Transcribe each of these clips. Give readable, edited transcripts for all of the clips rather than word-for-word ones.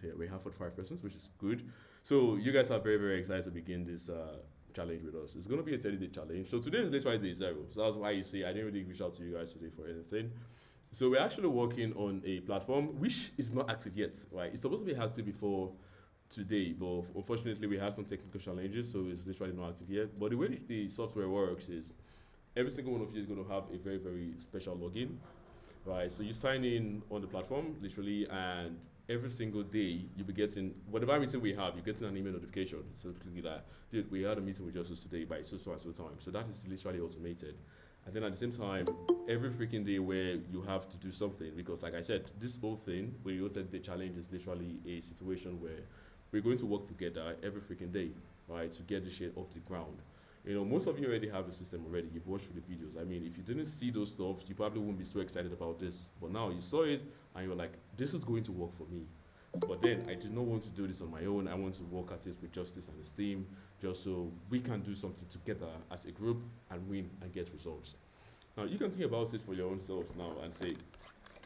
here. We have 45 persons, which is good. So you guys are very, very excited to begin this challenge with us. It's going to be a 30-day challenge. So today is literally day zero. So that's why you see I didn't really reach out to you guys today for anything. So we're actually working on a platform which is not active yet, right? It's supposed to be active before today, but unfortunately we had some technical challenges, so it's literally not active yet. But the way the software works is every single one of you is going to have a very, very special login, right? So you sign in on the platform, literally, and every single day you'll be getting whatever meeting we have, you're getting an email notification. So click that, dude, we had a meeting with Justice today by so and so time. So that is literally automated. And then at the same time, every freaking day where you have to do something, because like I said, this whole thing, when you said the challenge is literally a situation where we're going to work together every freaking day, right, to get the shit off the ground. You know, most of you already have the system already. You've watched through the videos. I mean, if you didn't see those stuff, you probably wouldn't be so excited about this. But now you saw it and you're like, this is going to work for me. But then I did not want to do this on my own. I want to work at it with Justice and his team, just so we can do something together as a group and win and get results. Now you can think about it for your own selves now and say,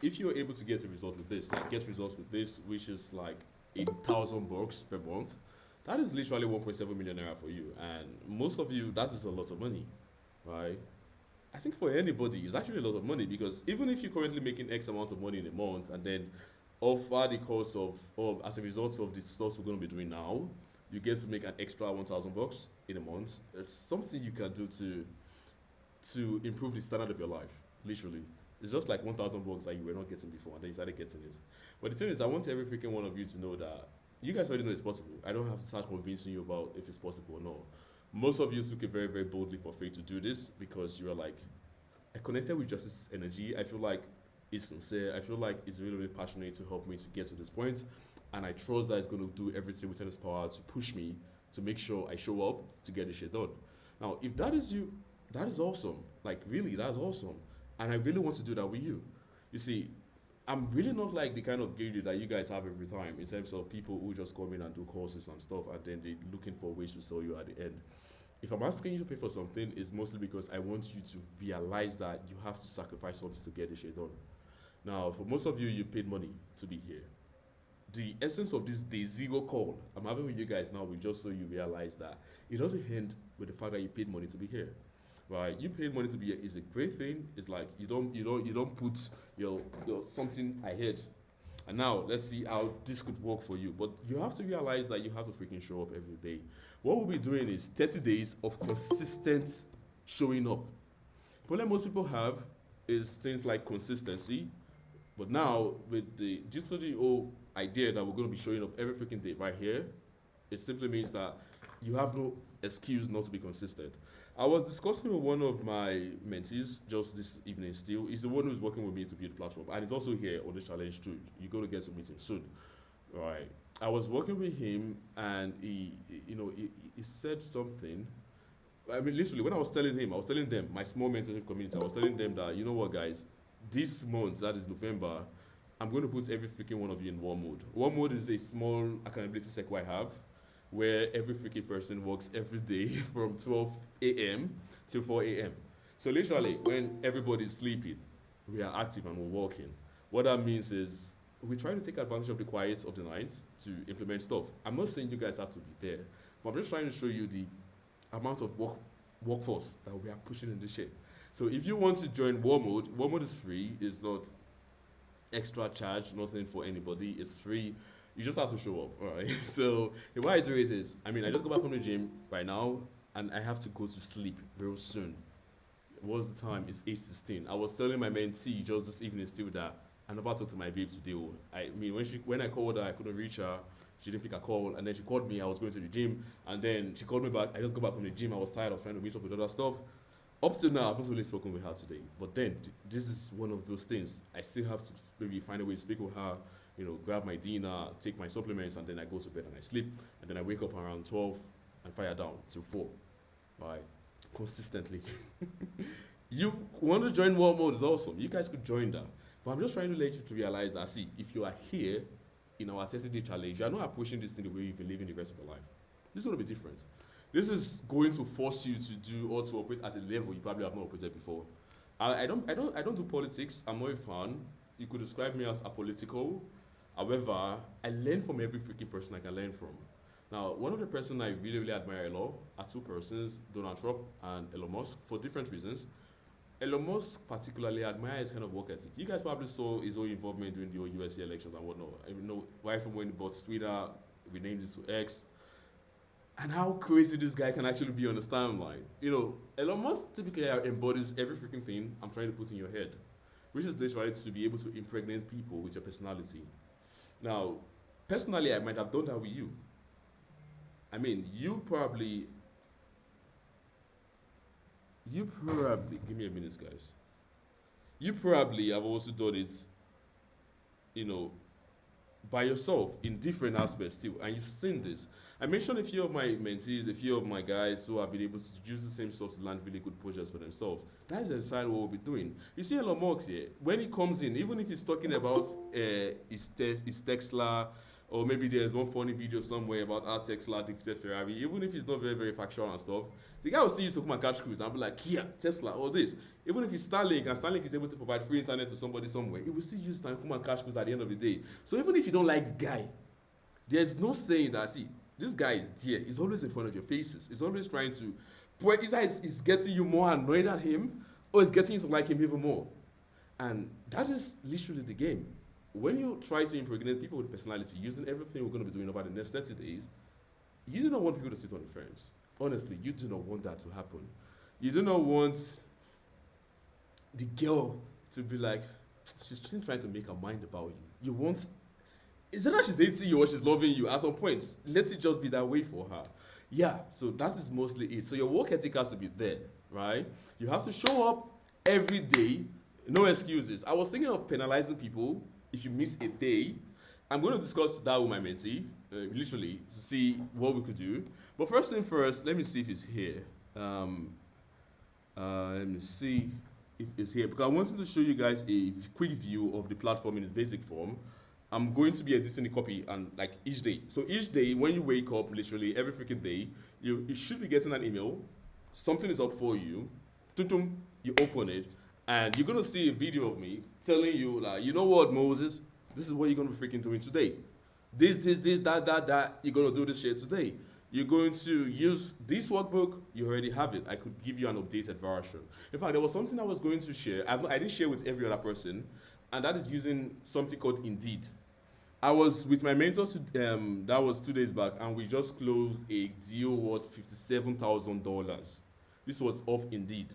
if you're able to get a result with this, like get results with this, which is like $1,000 per month, that is literally 1.7 million naira for you. And most of you, that is a lot of money, right? I think for anybody, it's actually a lot of money because even if you're currently making X amount of money in a month and then offer the cost of, or as a result of the stuff we're going to be doing now, you get to make an extra $1,000 in a month. It's something you can do to improve the standard of your life, literally. It's just like $1,000 that you were not getting before, and then you started getting it. But the thing is, I want every freaking one of you to know that you guys already know it's possible. I don't have to start convincing you about if it's possible or not. Most of you took it very, very boldly for faith to do this because you are like, I connected with Justice's energy. I feel like it's sincere. I feel like it's really, really passionate to help me to get to this point, and I trust that it's going to do everything within its power to push me to make sure I show up to get this shit done. Now, if that is you, that is awesome. Like really, that's awesome, and I really want to do that with you. You see, I'm really not like the kind of gauge that you guys have every time in terms of people who just come in and do courses and stuff, and then they're looking for ways to sell you at the end. If I'm asking you to pay for something, it's mostly because I want you to realize that you have to sacrifice something to get this shit done. Now, for most of you, you've paid money to be here. The essence of this day zero call I'm having with you guys now will just so you realize that it doesn't end with the fact that you paid money to be here. Right? You paid money to be here is a great thing. It's like you don't put your something ahead. And now let's see how this could work for you. But you have to realize that you have to freaking show up every day. What we'll be doing is 30 days of consistent showing up. The problem most people have is things like consistency. But now with the due to the whole idea that we're going to be showing up every freaking day right here, it simply means that you have no excuse not to be consistent. I was discussing with one of my mentees just this evening still. He's the one who's working with me to build the platform. And he's also here on the challenge too. You're going to get to meet him soon. Right. I was working with him and he said something. I mean, literally, when I was telling him, I was telling them, my small mentorship community, I was telling them that, you know what, guys, this month, that is November, I'm going to put every freaking one of you in war mode. War mode is a small accountability circle I have where every freaking person works every day from 12 a.m. till 4 a.m. So literally, when everybody's sleeping, we are active and we're working. What that means is we try to take advantage of the quiet of the night to implement stuff. I'm not saying you guys have to be there, but I'm just trying to show you the amount of workforce that we are pushing in this shit. So if you want to join War Mode is free. It's not extra charge, nothing for anybody. It's free. You just have to show up, all right? So the way I do it is, I mean, I just go back from the gym right now, and I have to go to sleep real soon. What's the time? It's 8:16. I was telling my mentee just this evening still that I never talked to my babe today. I mean, when I called her, I couldn't reach her. She didn't pick a call, and then she called me. I was going to the gym, and then she called me back. I just got back from the gym. I was tired of trying to meet up with other stuff. Up till now, I've not really spoken with her today. But then, this is one of those things. I still have to maybe find a way to speak with her, grab my dinner, take my supplements, and then I go to bed and I sleep. And then I wake up around 12 and fire down till 4. Right? Consistently. You want to join War Mode is awesome. You guys could join that. But I'm just trying to let you to realize that, see, if you are here in our 30-day challenge, you are not approaching this thing the way you've been living the rest of your life. This is going to be different. This is going to force you to do or to operate at a level you probably have not operated before. I don't do politics. I'm not a fan. You could describe me as apolitical. However, I learn from every freaking person I can learn from. Now, one of the person I really, really admire a lot are two persons, Donald Trump and Elon Musk, for different reasons. Elon Musk particularly admire his kind of work ethic. You guys probably saw his own involvement during the USA elections and whatnot. I know right from when he bought Twitter, we named it to X, and how crazy this guy can actually be on the timeline. Elon Musk typically embodies every freaking thing I'm trying to put in your head, which is literally to be able to impregnate people with your personality. Now, personally, I might have done that with you. I mean, you probably, give me a minute, guys. You probably have also done it, you know, by yourself in different aspects too, and you've seen this. I mentioned a few of my mentees, a few of my guys who have been able to use the same stuff to land really good projects for themselves. That is exactly what we'll be doing. You see Elon Musk here, when he comes in, even if he's talking about his Tesla, or maybe there's one funny video somewhere about how Tesla defeated Ferrari, even if it's not very, very factual and stuff, the guy will see you to come and catch cruise and be like, yeah, Tesla, or this. Even if it's Starlink and Starlink is able to provide free internet to somebody somewhere, it will still use time to come and catch cruise at the end of the day. So even if you don't like the guy, there's no saying that, see, this guy is there. He's always in front of your faces. He's always trying to, but is getting you more annoyed at him, or is getting you to like him even more. And that is literally the game. When you try to impregnate people with personality using everything we're going to be doing over the next 30 days, you do not want people to sit on the fence. Honestly, you do not want that to happen. You do not want the girl to be like, she's still trying to make her mind about you. You want, is it that she's hating you or she's loving you? At some point, let it just be that way for her. Yeah, so that is mostly it. So your work ethic has to be there, right? You have to show up every day, no excuses. I was thinking of penalizing people if you miss a day. I'm going to discuss that with my mentee, literally, to see what we could do. But first thing first, let me see if it's here. Let me see if it's here, because I wanted to show you guys a quick view of the platform in its basic form. I'm going to be editing the copy and like each day. So each day, when you wake up, literally every freaking day, you should be getting an email. Something is up for you. Tum, you open it, and you're gonna see a video of me telling you, like, you know what, Moses, this is what you're gonna be freaking doing today. This, that. You're gonna do this shit today. You're going to use this workbook. You already have it. I could give you an updated version. In fact, there was something I was going to share. I didn't share with every other person, and that is using something called Indeed. I was with my mentor, that was 2 days back, and we just closed a deal worth $57,000. This was off Indeed.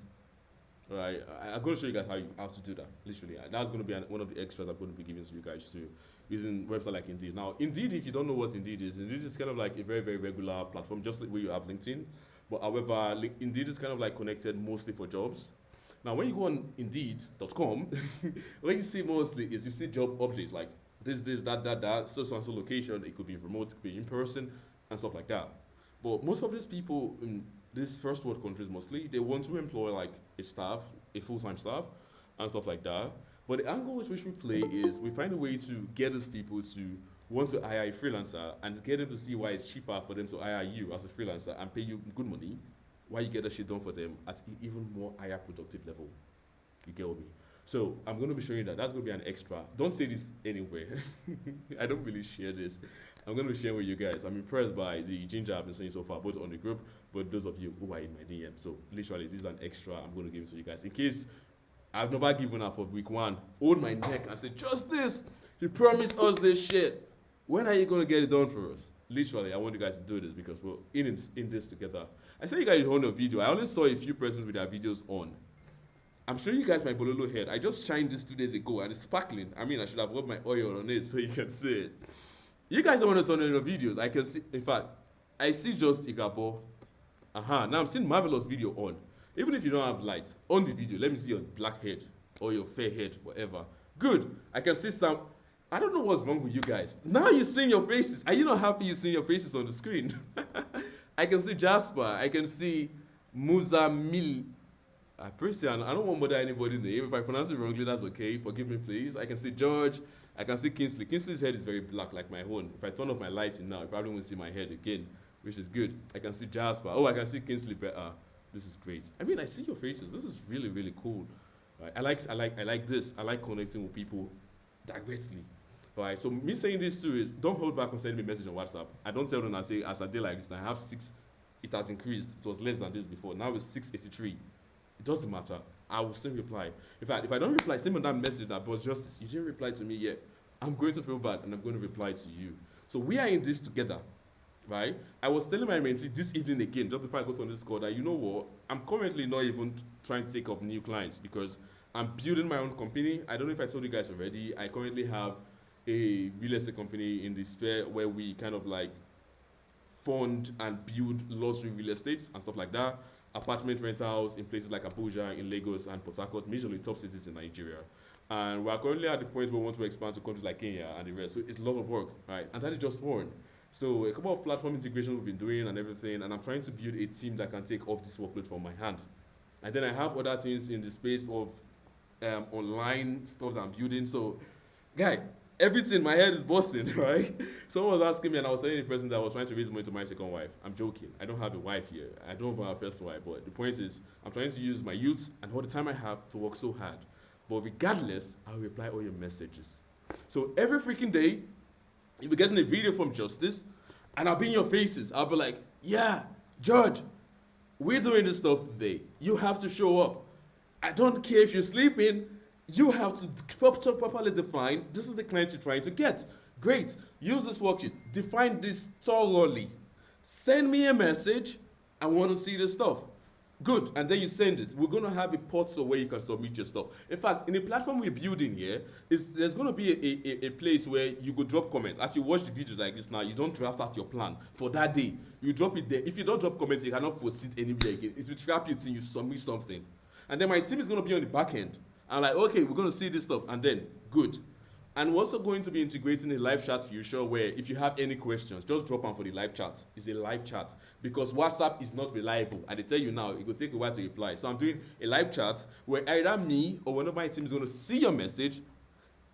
Right, I'm going to show you guys how to do that. Literally, that's going to be one of the extras I'm going to be giving to you guys too, using website like Indeed. Now, Indeed, if you don't know what Indeed is kind of like a very, very regular platform, just like where you have LinkedIn. But however, Indeed is kind of like connected mostly for jobs. Now, when you go on Indeed.com, what you see mostly is you see job updates like this, that, so and so location. It could be remote, it could be in person, and stuff like that. But most of these people in these first world countries mostly, they want to employ like a full-time staff, and stuff like that. But the angle with which we play is we find a way to get these people to want to hire a freelancer and get them to see why it's cheaper for them to hire you as a freelancer and pay you good money, while you get that shit done for them at even more higher productive level. You get with me? So I'm going to be showing you that. That's going to be an extra. Don't say this anywhere. I don't really share this. I'm going to be sharing with you guys. I'm impressed by the ginger I've been saying so far, both on the group, but those of you who are in my DM. So literally, this is an extra I'm going to give it to you guys. In case I've never given up for week one, hold my neck and say, Justice, you promised us this shit. When are you going to get it done for us? Literally, I want you guys to do this because we're in this together. I saw you guys on a video. I only saw a few persons with their videos on. I'm showing you guys my Bololo head. I just shined this 2 days ago and it's sparkling. I mean, I should have rubbed my oil on it so you can see it. You guys don't want to turn on your videos. I can see, in fact, I see just Igabo. Now I'm seeing Marvelous video on. Even if you don't have lights, on the video, let me see your black head or your fair head, whatever. Good. I can see some. I don't know what's wrong with you guys. Now you're seeing your faces. Are you not happy you're seeing your faces on the screen? I can see Jasper. I can see Muzamil. I don't want to bother anybody name. If I pronounce it wrongly, that's okay. Forgive me, please. I can see George. I can see Kingsley. Kingsley's head is very black, like my own. If I turn off my lighting now, you probably won't see my head again, which is good. I can see Jasper. Oh, I can see Kingsley better. This is great. I mean, I see your faces. This is really, really cool. Right. I like this. I like connecting with people directly. Right. So me saying this too is don't hold back on sending me a message on WhatsApp. I don't tell them I say as a day like this, I have six. It has increased. It was less than this before. Now it's 683. It doesn't matter. I will still reply. In fact, if I don't reply, send me that message that was justice. You didn't reply to me yet. I'm going to feel bad and I'm going to reply to you. So we are in this together, right? I was telling my mentee this evening again, just before I got on this call, that you know what? I'm currently not even trying to take up new clients because I'm building my own company. I don't know if I told you guys already. I currently have a real estate company in the sphere where we kind of like fund and build luxury real estates and stuff like that. Apartment rentals in places like Abuja, in Lagos, and Port Harcourt, majorly top cities in Nigeria. And we're currently at the point where we want to expand to countries like Kenya and the rest. So it's a lot of work, right? And that is just one. So a couple of platform integration we've been doing and everything, and I'm trying to build a team that can take off this workload from my hand. And then I have other things in the space of online stuff that I'm building. So, guy, everything, my head is busting, right? Someone was asking me, and I was telling the person that I was trying to raise money to my second wife. I'm joking. I don't have a wife here. I don't have a first wife. But the point is, I'm trying to use my youth and all the time I have to work so hard. But regardless, I'll reply all your messages. So every freaking day, you'll be getting a video from Justice, and I'll be in your faces. I'll be like, yeah, George, we're doing this stuff today. You have to show up. I don't care if you're sleeping. You have to properly define, this is the client you're trying to get. Great. Use this worksheet. Define this thoroughly. Send me a message. I want to see this stuff. Good. And then you send it. We're going to have a portal where you can submit your stuff. In fact, in the platform we're building here, there's going to be a place where you go drop comments. As you watch the video like this now, you don't draft out your plan for that day. You drop it there. If you don't drop comments, you cannot proceed anywhere again. It's with trap your team, you submit something. And then my team is going to be on the back end. I'm like, okay, we're going to see this stuff. And then, good. And we're also going to be integrating a live chat feature where if you have any questions, just drop them for the live chat. It's a live chat because WhatsApp is not reliable. And they tell you now, it will take a while to reply. So I'm doing a live chat where either me or one of my team is going to see your message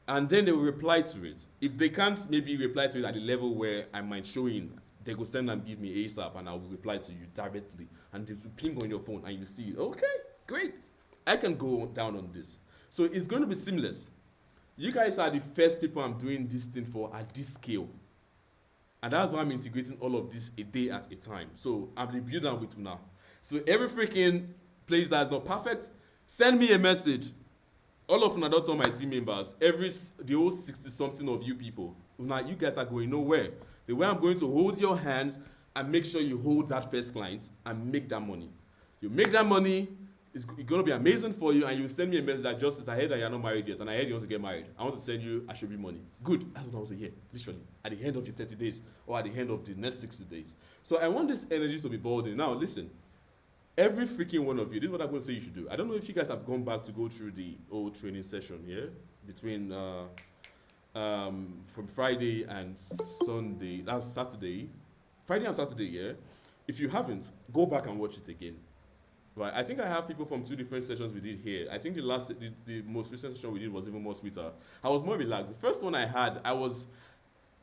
and then they will reply to it. If they can't maybe reply to it at the level where I might show in, they will send and give me ASAP and I will reply to you directly. And they will ping on your phone and you see it. Okay, great. I can go down on this. So it's going to be seamless. You guys are the first people I'm doing this thing for at this scale. And that's why I'm integrating all of this a day at a time. So I'm the builder with you now. So every freaking place that's not perfect, send me a message. All of not all my team members, the whole 60-something of you people, now you guys are going nowhere. The way I'm going to hold your hands and make sure you hold that first client and make that money. You make that money, it's going to be amazing for you, and you send me a message that Justice, I heard that you're not married yet, and I heard you want to get married. I want to send you Ashobi money. Good. That's what I want to hear, literally, at the end of your 30 days or at the end of the next 60 days. So I want this energy to be boiled in. Now, listen, every freaking one of you, this is what I'm going to say you should do. I don't know if you guys have gone back to go through the old training session here between from Friday and Sunday, that's Saturday. Friday and Saturday, yeah. If you haven't, go back and watch it again. Right, I think I have people from two different sessions we did here. I think the most recent session we did was even more sweeter. I was more relaxed. The first one I had,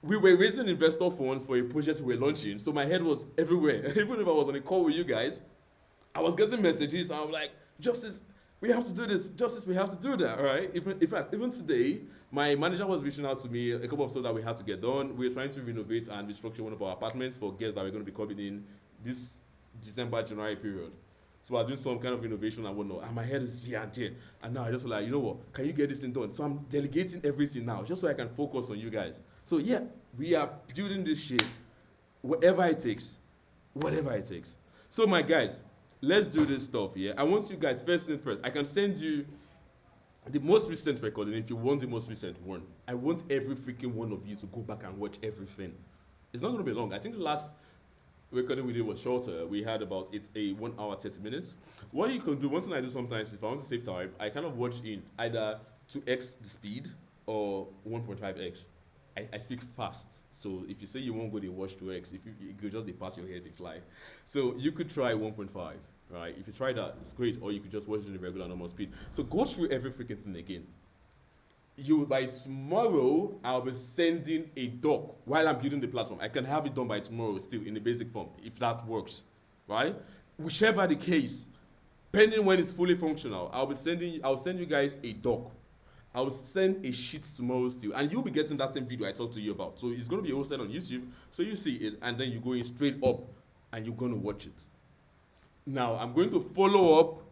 we were raising investor funds for a project we were launching, so my head was everywhere. Even if I was on a call with you guys, I was getting messages, and I'm like, Justice, we have to do this. Justice, we have to do that, right? In fact, even today, my manager was reaching out to me, a couple of stuff that we had to get done. We were trying to renovate and restructure one of our apartments for guests that were going to be coming in this December, January period. So I was doing some kind of innovation and whatnot, and my head is here and there. And now I just like, you know what, can you get this thing done? So I'm delegating everything now, just so I can focus on you guys. So yeah, we are building this shit, whatever it takes. Whatever it takes. So my guys, let's do this stuff, yeah? I want you guys, first thing first, I can send you the most recent recording if you want the most recent one. I want every freaking one of you to go back and watch everything. It's not going to be long. I think the last recording we did was shorter. We had about 1 hour, 30 minutes. What you can do, one thing I do sometimes, if I want to save time, I kind of watch in either 2x the speed or 1.5x. I speak fast. So if you say you won't go to watch 2x, if you could just pass your head, they fly. So you could try 1.5, right? If you try that, it's great. Or you could just watch it in the regular normal speed. So go through every freaking thing again. By tomorrow, I'll be sending a doc while I'm building the platform. I can have it done by tomorrow still in the basic form, if that works, right? Whichever the case, pending when it's fully functional, I'll send you guys a doc. I will send a sheet tomorrow still, and you'll be getting that same video I talked to you about. So it's going to be hosted on YouTube, so you see it, and then you go in straight up, and you're going to watch it. Now I'm going to follow up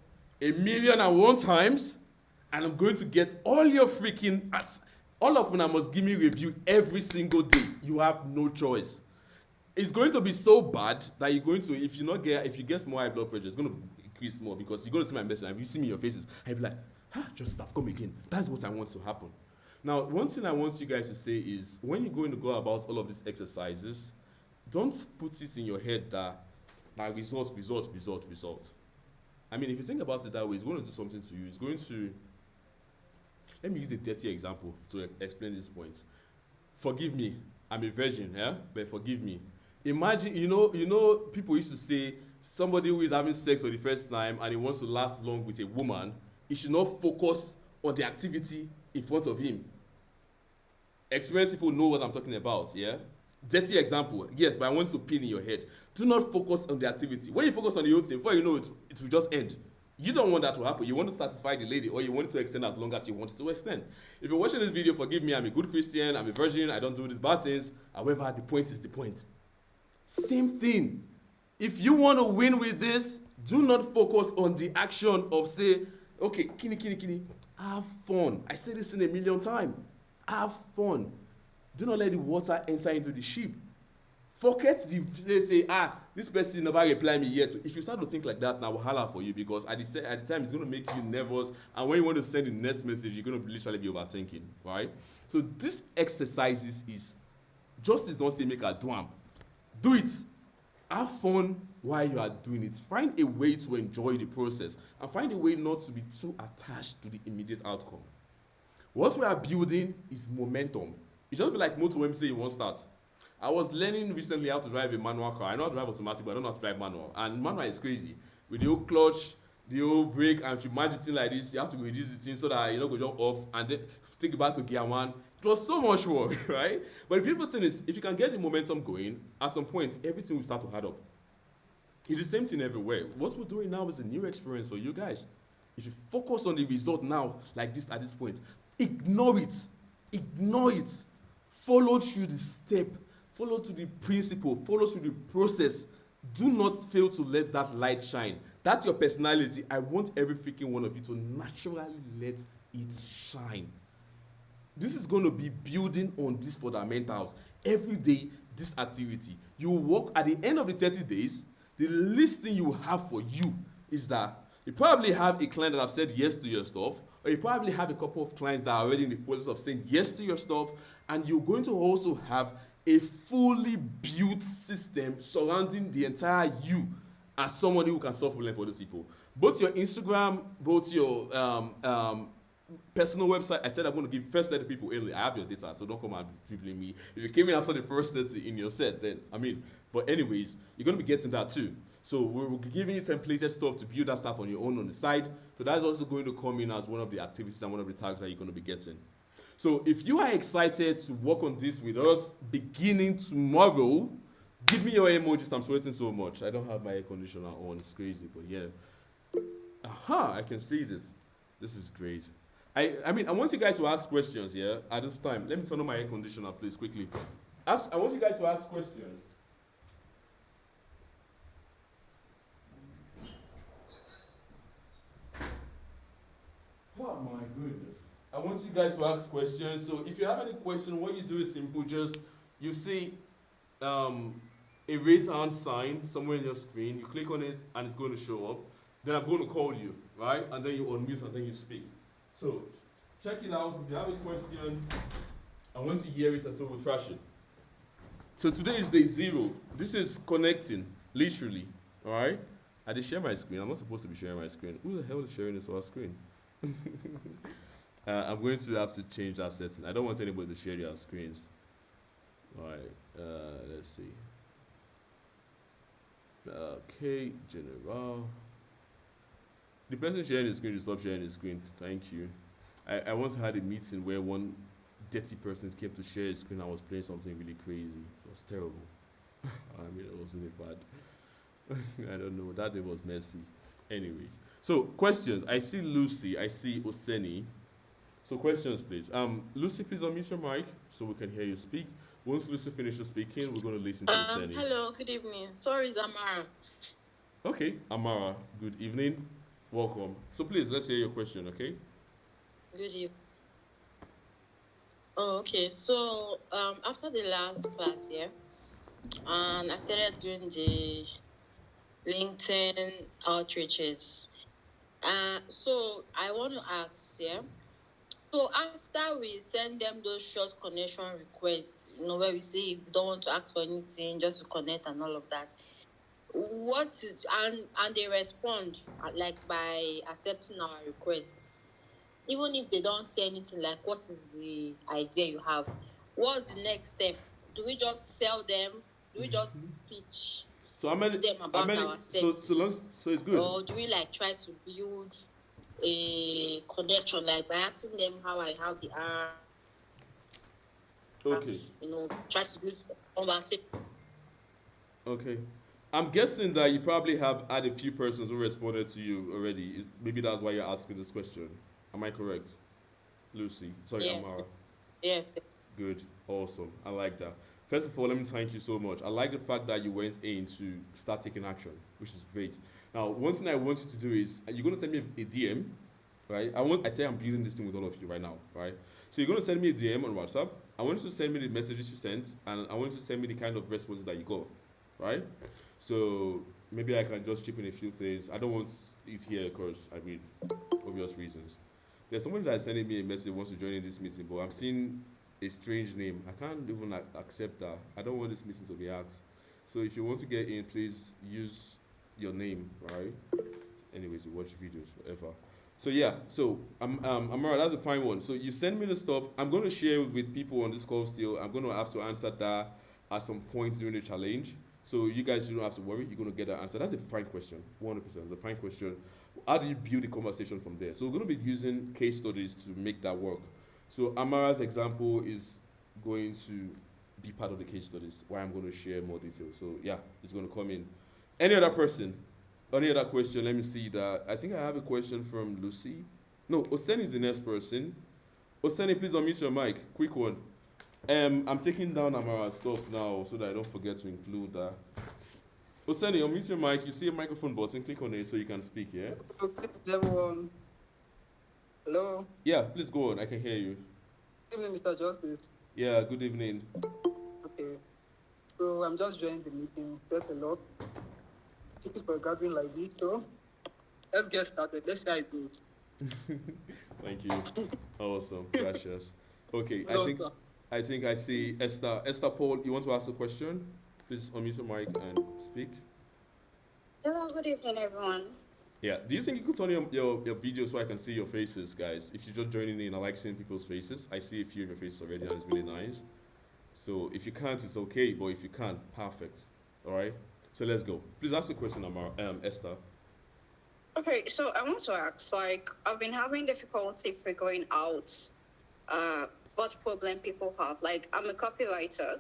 1,000,001 times, and I'm going to get all your freaking ads. All of them must give me review every single day. You have no choice. It's going to be so bad that you're going to, if you get more high blood pressure, it's going to increase more because you're going to see my message and you see me in your faces. I'll be like, just stop, come again. That's what I want to happen. Now, one thing I want you guys to say is when you're going to go about all of these exercises, don't put it in your head that results. I mean, if you think about it that way, it's going to do something to you. It's going to, let me use a dirty example to explain this point. Forgive me, I'm a virgin, yeah? But forgive me. Imagine, people used to say somebody who is having sex for the first time and he wants to last long with a woman, he should not focus on the activity in front of him. Experienced people know what I'm talking about, yeah? Dirty example, yes, but I want to pin in your head. Do not focus on the activity. When you focus on the whole thing, before you know it, it will just end. You don't want that to happen. You want to satisfy the lady, or you want it to extend as long as you want it to extend. If you're watching this video, forgive me, I'm a good Christian, I'm a virgin, I don't do these bad things. However, the point is the point. Same thing. If you want to win with this, do not focus on the action of say, okay, kini, have fun. I say this in 1,000,000 times. Have fun. Do not let the water enter into the ship. Forget they say, this person never reply me yet. So if you start to think like that, now wahala for you because at the time it's going to make you nervous. And when you want to send the next message, you're going to literally be overthinking, right? So this exercises is justice don't say make a dwam. Do it. Have fun while you are doing it. Find a way to enjoy the process and find a way not to be too attached to the immediate outcome. What we are building is momentum. It just be like motor when you say you won't start. I was learning recently how to drive a manual car. I know how to drive automatic, but I don't know how to drive manual. And manual is crazy. With the old clutch, the old brake, and if you manage the thing like this, you have to reduce the thing so that you don't go jump off and then take it back to gear one. It was so much work, right? But the beautiful thing is, if you can get the momentum going, at some point, everything will start to add up. It's the same thing everywhere. What we're doing now is a new experience for you guys. If you focus on the result now, like this at this point, ignore it. Ignore it. Follow through the step. Follow through the principle. Follow through the process. Do not fail to let that light shine. That's your personality. I want every freaking one of you to naturally let it shine. This is going to be building on these fundamentals. Every day, this activity. You work at the end of the 30 days, the least thing you have for you is that you probably have a client that have said yes to your stuff, or you probably have a couple of clients that are already in the process of saying yes to your stuff, and you're going to also have a fully built system surrounding the entire you as somebody who can solve problems for those people. Both your Instagram, both your personal website. I said I'm going to give first 30 people only. I have your data, so don't come and people me. If you came in after the first 30 in your set, then but anyways, you're going to be getting that too. So we're giving you templated stuff to build that stuff on your own on the side. So that's also going to come in as one of the activities and one of the tags that you're going to be getting. So if you are excited to work on this with us beginning tomorrow, give me your emojis. I'm sweating so much. I don't have my air conditioner on. It's crazy, but yeah. I can see this. This is great. I want you guys to ask questions, yeah, at this time. Let me turn on my air conditioner, please, quickly. I want you guys to ask questions. Oh my goodness. I want you guys to ask questions. So if you have any question, what you do is simple. Just, you see a raise hand sign somewhere in your screen. You click on it and it's going to show up. Then I'm going to call you, right? And then you unmute and then you speak. So check it out. If you have a question, I want to hear it and so we'll trash it. So today is day 0. This is connecting, literally, all right? I did share my screen. I'm not supposed to be sharing my screen. Who the hell is sharing this on our screen? I'm going to have to change that setting. I don't want anybody to share their screens. All right, let's see. Okay, general. The person sharing the screen should stop sharing the screen. Thank you. I once had a meeting where one dirty person came to share his screen. I was playing something really crazy. It was terrible. It was really bad. I don't know. That day was messy. Anyways, so questions. I see Lucy. I see Oseni. So questions, please. Lucy, please unmute your mic so we can hear you speak. Once Lucy finishes speaking, we're going to listen to Oseni. Hello, good evening. Sorry, Zamara. Okay, Amara, good evening. Welcome. So please, let's hear your question, okay? Good evening. Oh, okay. So, after the last class, yeah, and I started doing the LinkedIn outreaches. So I want to ask, yeah. So after we send them those short connection requests, where we say if you don't want to ask for anything, just to connect and all of that, and they respond like by accepting our requests, even if they don't say anything, like what is the idea you have, what's the next step? Do we just sell them? Do we just pitch So how to many? them How about many? our So services, so it's good. or do we like try to build a connection, like by asking them how I have the Okay. try to build conversation. Okay. I'm guessing that you probably have had a few persons who responded to you already. Maybe that's why you're asking this question. Am I correct, Lucy? Sorry, Yes, Amara. yes. Good. Awesome. I like that. First of all, let me thank you so much. I like the fact that you went in to start taking action, which is great. Now, one thing I want you to do is you're going to send me a DM, right? I tell you I'm building this thing with all of you right now, right? So you're going to send me a DM on WhatsApp. I want you to send me the messages you sent, and I want you to send me the kind of responses that you got, right? So maybe I can just chip in a few things. I don't want it here because I mean, obvious reasons. There's somebody that's sending me a message wants to join in this meeting, but I'm seeing a strange name. I can't even accept that. I don't want this meeting to be asked. So if you want to get in, please use your name, right? Anyways, you watch videos, whatever. So yeah, so Amara, that's a fine one. So you send me the stuff. I'm going to share with people on this call still. I'm going to have to answer that at some points during the challenge. So you guys don't have to worry. You're going to get that answer. That's a fine question. 100%. It's a fine question. How do you build the conversation from there? So we're going to be using case studies to make that work. So Amara's example is going to be part of the case studies where I'm going to share more details. So yeah, it's going to come in. Any other person? Any other question? Let me see that. I think I have a question from Lucy. No, Oseni is the next person. Oseni, please unmute your mic. Quick one. I'm taking down Amara's stuff now so that I don't forget to include that. Oseni, unmute your mic. You see a microphone button. Click on it so you can speak. Yeah. Okay, everyone. Hello. Yeah. Please go on. I can hear you. Good evening, Mr. Justice. Yeah. Good evening. Okay. So I'm just joining the meeting. There's a lot. Thank you for a gathering like this. So let's get started. Let's see how it goes. Thank you. Awesome. Gracias. Okay. Hello, sir. I think I see Esther. Esther Paul, you want to ask a question? Please unmute your mic and speak. Hello, good evening, everyone. Yeah. Do you think you could turn your video so I can see your faces, guys? If you're just joining in, I like seeing people's faces. I see a few of your faces already, and it's really nice. So if you can't, it's okay. But if you can, perfect. All right. So let's go. Please ask the question, Esther. Okay, so I want to ask, like, I've been having difficulty figuring out what problem people have. Like, I'm a copywriter,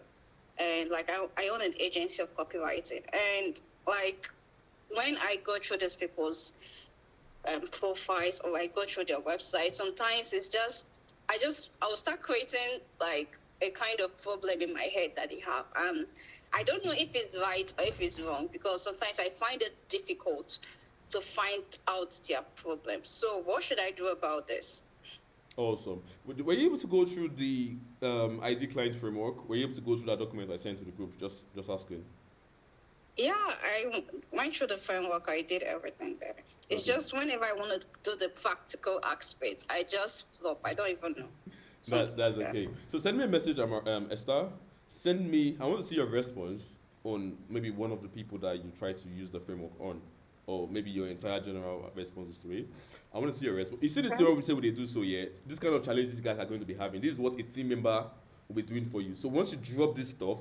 and like I own an agency of copywriting, and like when I go through these people's profiles or I go through their website, sometimes it's just I will start creating like a kind of problem in my head that they have. I don't know if it's right or if it's wrong, because sometimes I find it difficult to find out their problems. So what should I do about this? Awesome. Were you able to go through the ID client framework? Were you able to go through that document I sent to the group? Just asking. Yeah, I went through the framework. I did everything there. It's Okay. just whenever I want to do the practical aspects, I just flop. I don't even know. That's okay. So send me a message, Esther. Send me. I want to see your response on maybe one of the people that you try to use the framework on, or maybe your entire general responses to it. I want to see your response. You see this Okay. thing we say when they do so, yeah. This kind of challenges you guys are going to be having. This is what a team member will be doing for you. So once you drop this stuff,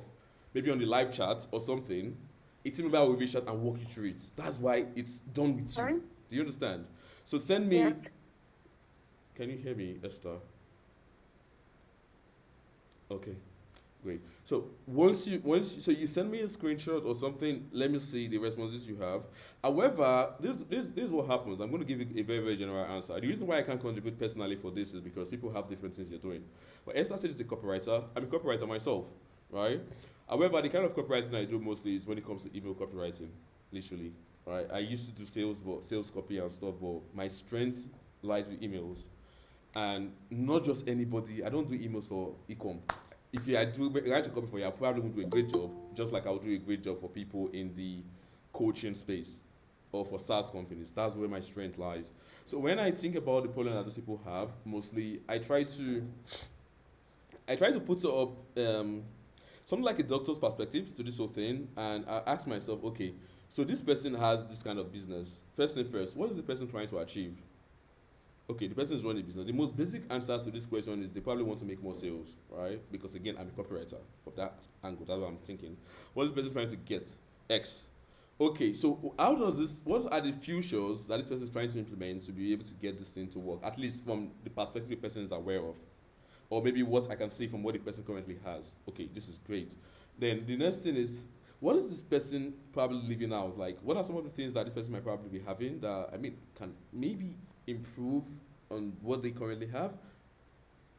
maybe on the live chat or something, a team member will reach out and walk you through it. That's why it's done with Sorry? you. Do you understand? So send me. Yeah. Can you hear me, Esther? Okay. Great. So so you send me a screenshot or something. Let me see the responses you have. However, this is what happens. I'm going to give you a very very general answer. The reason why I can't contribute personally for this is because people have different things they're doing. But Esther said she's a copywriter. I'm a copywriter myself, right? However, the kind of copywriting I do mostly is when it comes to email copywriting, literally. Right? I used to do sales copy and stuff, but my strength lies with emails. And not just anybody. I don't do emails for ecom. If I do write a copy for you, I probably won't do a great job, just like I'll do a great job for people in the coaching space or for SaaS companies. That's where my strength lies. So when I think about the problem that these people have, mostly I try to put up something like a doctor's perspective to this whole thing, and I ask myself, okay, so this person has this kind of business. First thing first, what is the person trying to achieve? Okay, the person is running a business. The most basic answer to this question is they probably want to make more sales, right? Because again, I'm a copywriter from that angle. That's what I'm thinking. What is the person trying to get? X. Okay, so what are the futures that this person is trying to implement to be able to get this thing to work? At least from the perspective the person is aware of. Or maybe what I can see from what the person currently has. Okay, this is great. Then the next thing is, what is this person probably living out? Like, what are some of the things that this person might probably be having that, can maybe improve on what they currently have,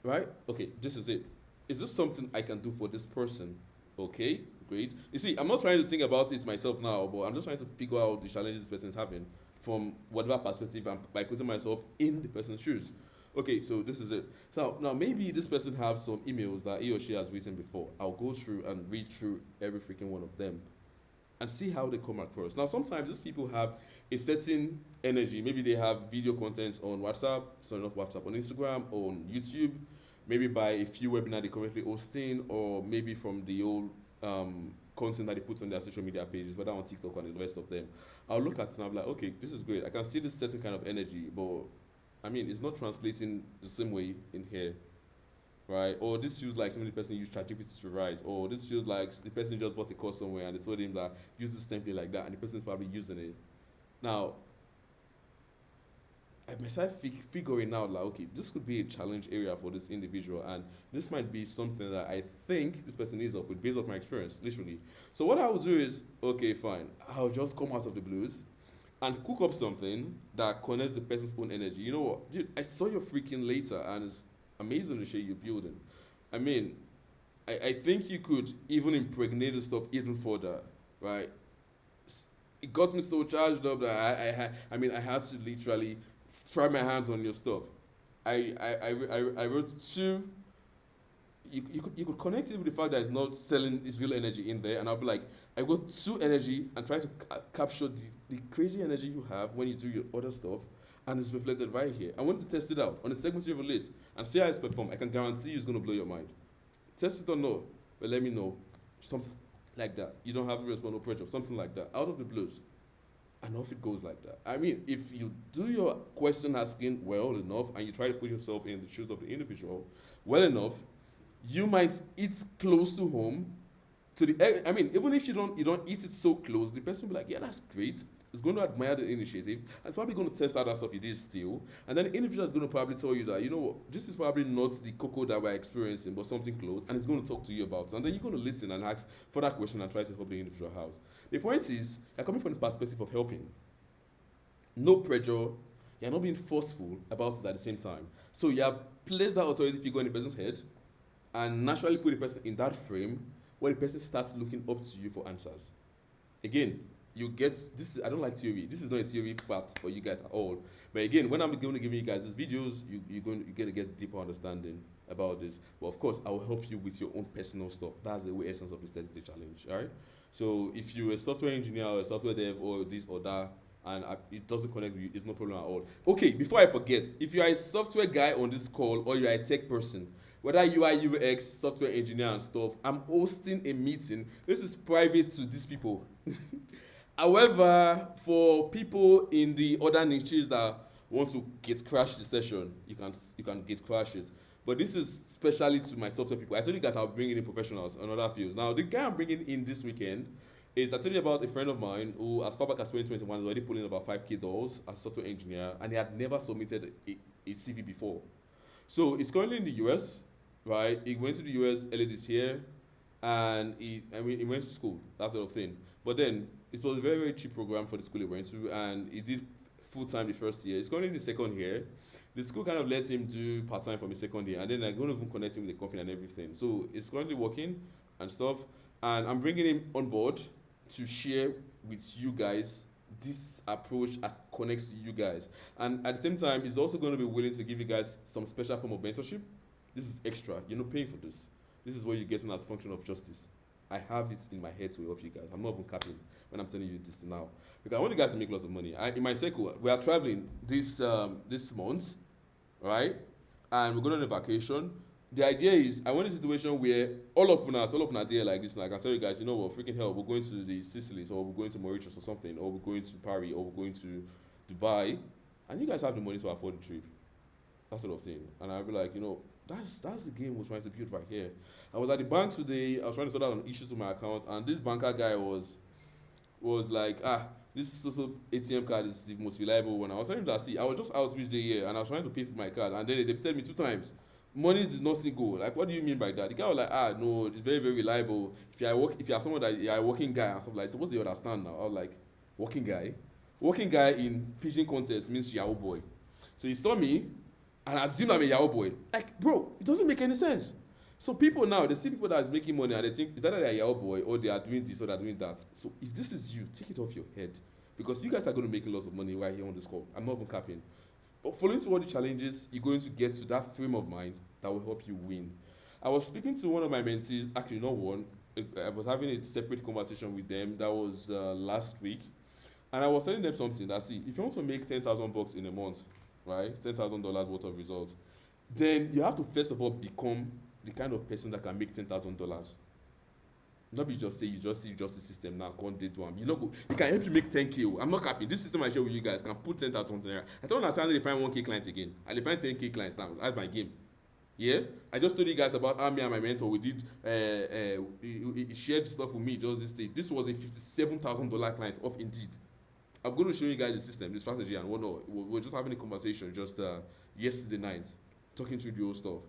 right? Okay, this is it. Is this something I can do for this person? Okay, great. You see, I'm not trying to think about it myself now, but I'm just trying to figure out the challenges this person is having from whatever perspective and by putting myself in the person's shoes. Okay, so this is it. So now maybe this person has some emails that he or she has written before. I'll go through and read through every freaking one of them and see how they come across. Now, sometimes these people have a certain energy. Maybe they have video content on WhatsApp, sorry, not WhatsApp, on Instagram, on YouTube, maybe by a few webinars they're currently hosting, or maybe from the old content that they put on their social media pages, whether on TikTok or the rest of them. I'll look at it and I'll be like, okay, this is great. I can see this certain kind of energy, but it's not translating the same way in here, right? Or this feels like somebody the person used ChatGPT to write, or this feels like the person just bought a course somewhere and they told him that use this template like that, and the person's probably using it. Now, I myself figuring out like, okay, this could be a challenge area for this individual, and this might be something that I think this person needs up with based off my experience, literally. So what I will do is, okay, fine, I'll just come out of the blues and cook up something that connects the person's own energy. You know what, dude, I saw your freaking later, and it's amazing the shit you're building. I think you could even impregnate the stuff even further, right? It got me so charged up that I had to literally try my hands on your stuff. I wrote two. You could connect it with the fact that it's not selling its real energy in there, and I'll be like, I got two energy and try to capture the crazy energy you have when you do your other stuff, and it's reflected right here. I want to test it out on the segments you release and see how it's performed. I can guarantee you it's going to blow your mind. Test it or no, but let me know. Something like that. You don't have to respond, no pressure, something like that. Out of the blues. And off it goes like that. If you do your question asking well enough and you try to put yourself in the shoes of the individual well enough, you might eat close to home. Even if you don't eat it so close, the person will be like, yeah, that's great. It's going to admire the initiative. And it's probably going to test out that stuff you did still. And then the individual is going to probably tell you that, you know what, this is probably not the cocoa that we're experiencing, but something close. And it's going to talk to you about it. And then you're going to listen and ask for that question and try to help the individual out. The point is, you're coming from the perspective of helping. No pressure. You're not being forceful about it at the same time. So you have placed that authority figure in the person's head and naturally put the person in that frame where the person starts looking up to you for answers. Again, you get this. I don't like theory. This is not a theory part for you guys at all. But again, when I'm going to give you guys these videos, you're going to get deeper understanding about this. But of course, I will help you with your own personal stuff. That's the essence of this 30-day challenge. All right. So if you're a software engineer or a software dev or this or that, and it doesn't connect with you, it's no problem at all. Okay, before I forget, if you are a software guy on this call or you are a tech person, whether you are UX, software engineer and stuff, I'm hosting a meeting. This is private to these people. However, for people in the other niches that want to get crash the session, you can get crash it. But this is specially to my software people. I told you guys I'll bring in professionals on other fields. Now, the guy I'm bringing in this weekend is, I told you about a friend of mine who, as far back as 2021, was already pulling about $5K as a software engineer, and he had never submitted a CV before. So he's currently in the US, right? He went to the US early this year, and he went to school, that sort of thing. But then it was a very, very cheap program for the school he went to, and he did full time the first year. He's currently in the second year. The school kind of lets him do part time from his second year, and then I'm going to even connect him with the company and everything. So he's currently working and stuff, and I'm bringing him on board to share with you guys this approach as connects to you guys, and at the same time, he's also going to be willing to give you guys some special form of mentorship. This is extra. You're not paying for this. This is what you're getting as function of justice. I have it in my head to help you guys. I'm not even capping when I'm telling you this now, because I want you guys to make lots of money. In my circle, we are traveling this month, right? And we're going on a vacation. The idea is I want a situation where all of us there like this. Like I can tell you guys, you know what, freaking hell, we're going to the Sicilies, or we're going to Mauritius or something, or we're going to Paris, or we're going to Dubai, and you guys have the money to afford the trip, that sort of thing. And I'll be like, that's the game we're trying to build right here. I was at the bank today. I was trying to sort out an issue to my account, and this banker guy was like, this social ATM card is the most reliable one. I was telling him that, see, I was just out which day here, and I was trying to pay for my card, and then they debited me 2 times. Money did not still go. Like, what do you mean by that? The guy was like, no, it's very, very reliable. If you are someone that you are a working guy and stuff like that, so what do you understand now? I was like, working guy? Working guy in pigeon contest means Yahoo boy. So he saw me and assumed I'm a Yahoo boy. Like, bro, it doesn't make any sense. So people now, they see people that is making money and they think, is that they're a Yahoo boy, or they are doing this or they're doing that. So if this is you, take it off your head. Because you guys are going to make lots of money right here on this call. I'm not even capping. Following through all the challenges, you're going to get to that frame of mind that will help you win. I was speaking to one of my mentees, actually not one, I was having a separate conversation with them. That was last week. And I was telling them something that, see, if you want to make $10,000 in a month, right, $10,000 worth of results, then you have to first of all become the kind of person that can make $10,000. Not be just say you just see justice system now, can't do one. You know, it can help you make 10K. I'm not happy. This system I share with you guys can put 10,000 there. I don't understand how they find 1K clients again. I find 10K clients now. That's my game. Yeah, I just told you guys about me and my mentor. We did. He shared stuff with me just this day. This was a $57,000 client of Indeed. I'm going to show you guys the system, the strategy, and whatnot. We're just having a conversation just yesterday night, talking through the old stuff,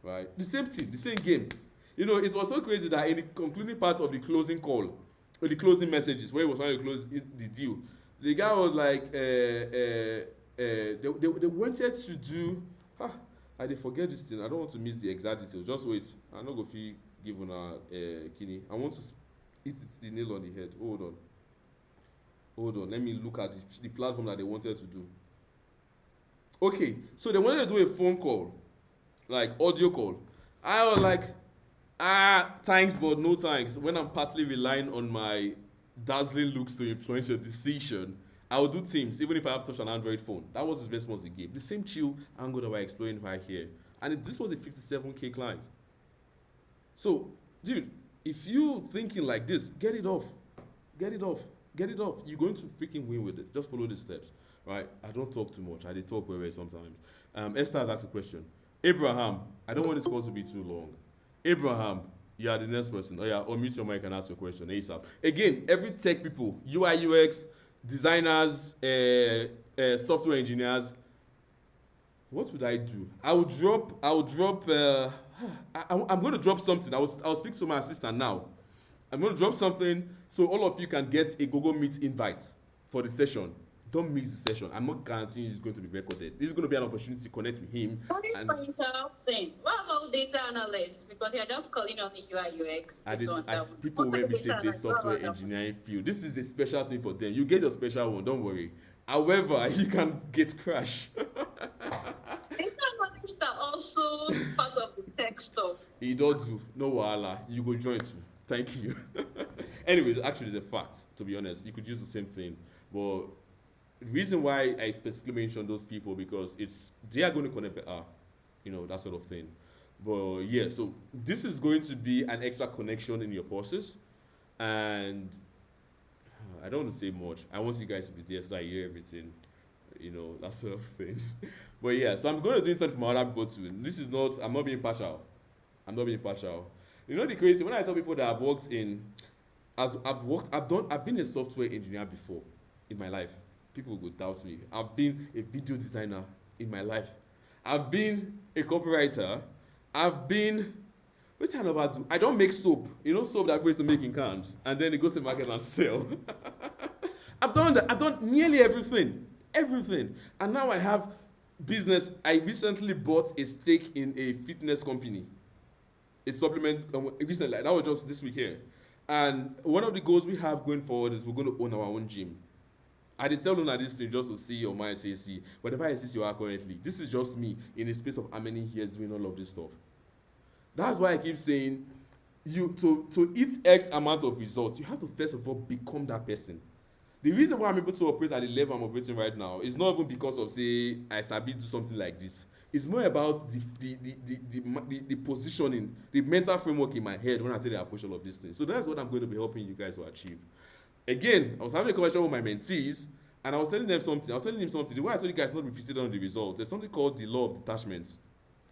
right? The same thing, the same game. It was so crazy that in the concluding part of the closing call, or the closing messages, where he was trying to close the deal, the guy was like, they wanted to do, I did forget this thing. I don't want to miss the exact details. Just wait. I'm not going to give on a kidney. I want to hit the nail on the head. Hold on. Let me look at the platform that they wanted to do. Okay, so they wanted to do a phone call, like audio call. I was like, thanks, but no thanks. When I'm partly relying on my dazzling looks to influence your decision, I will do Teams, even if I have to touch an Android phone. That was his response he gave. The same chill angle that we're exploring right here. And this was a 57K client. So, dude, if you thinking like this, get it off. Get it off. You're going to freaking win with it. Just follow the steps, right? I don't talk too much. I did talk very sometimes. Esther has asked a question. Abraham, I don't want this call to be too long. Abraham, you are the next person. Oh yeah, unmute your mic and ask your question ASAP. Again, every tech people, UI, UX, designers, software engineers. What would I do? I'm going to drop something. I'll speak to my assistant now. I'm going to drop something so all of you can get a Google Meet invite for the session. Don't miss the session. I'm not guaranteeing it's going to be recorded. This is going to be an opportunity to connect with him. Sorry for interrupting. What about data analysts? Because you're just calling on the UI UX. As people when we say the software engineering field, this is a special thing for them. You get your special one, don't worry. However, you can get crash. Data analysts are also part of the tech stuff. You don't do. No wahala. You go join too. Thank you. Anyways, actually, it's a fact, to be honest. You could use the same thing. But the reason why I specifically mention those people, because they are going to connect better, that sort of thing. But yeah, so this is going to be an extra connection in your process. And I don't want to say much. I want you guys to be there so that you hear everything, that sort of thing. But yeah, so I'm going to do something for my other people too. I'm not being partial. The crazy, when I tell people that I've been a software engineer before in my life, people would doubt me. I've been a video designer in my life. I've been a copywriter. I've been Which kind of I do? I don't make soap. You know, soap that people used to make in cans, and then it goes to the market and sell. I've done that. I've done nearly everything, and now I have business. I recently bought a stake in a fitness company, a supplement. Recently, that was just this week here, and one of the goals we have going forward is we're going to own our own gym. I did tell Luna this thing just to see your mind say, see, whatever I see you are currently, this is just me in a space of how many years doing all of this stuff. That's why I keep saying, you to eat X amount of results, you have to first of all become that person. The reason why I'm able to operate at the level I'm operating right now is not even because of, say, I sabi do something like this. It's more about the positioning, the mental framework in my head when I take the approach all of these things. So that's what I'm going to be helping you guys to achieve. Again, I was having a conversation with my mentees, and I was telling them something. The way I told you guys not to be fixated on the result, there's something called the law of detachment.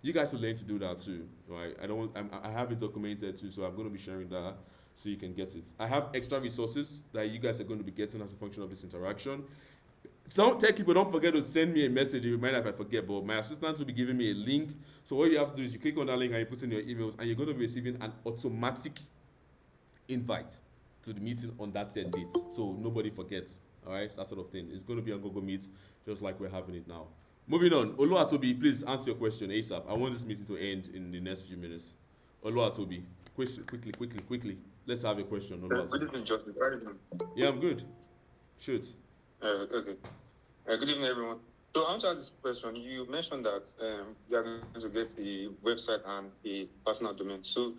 You guys will learn to do that too. Right? I have it documented too, so I'm going to be sharing that so you can get it. I have extra resources that you guys are going to be getting as a function of this interaction. Don't tell people, don't forget to send me a message, a reminder if I forget, but my assistant will be giving me a link. So what you have to do is you click on that link and you put in your emails, and you're going to be receiving an automatic invite to the meeting on that set date, so nobody forgets. All right, that sort of thing. It's going to be on Google Meet, just like we're having it now. Moving on, Oluwatobi, please answer your question ASAP. I want this meeting to end in the next few minutes. Oluwatobi, question, quickly. Let's have a question. Good evening, Justin. How are you doing? Yeah, I'm good. Shoot. Okay. Good evening, everyone. So I want to ask this question. You mentioned that you are going to get a website and a personal domain. So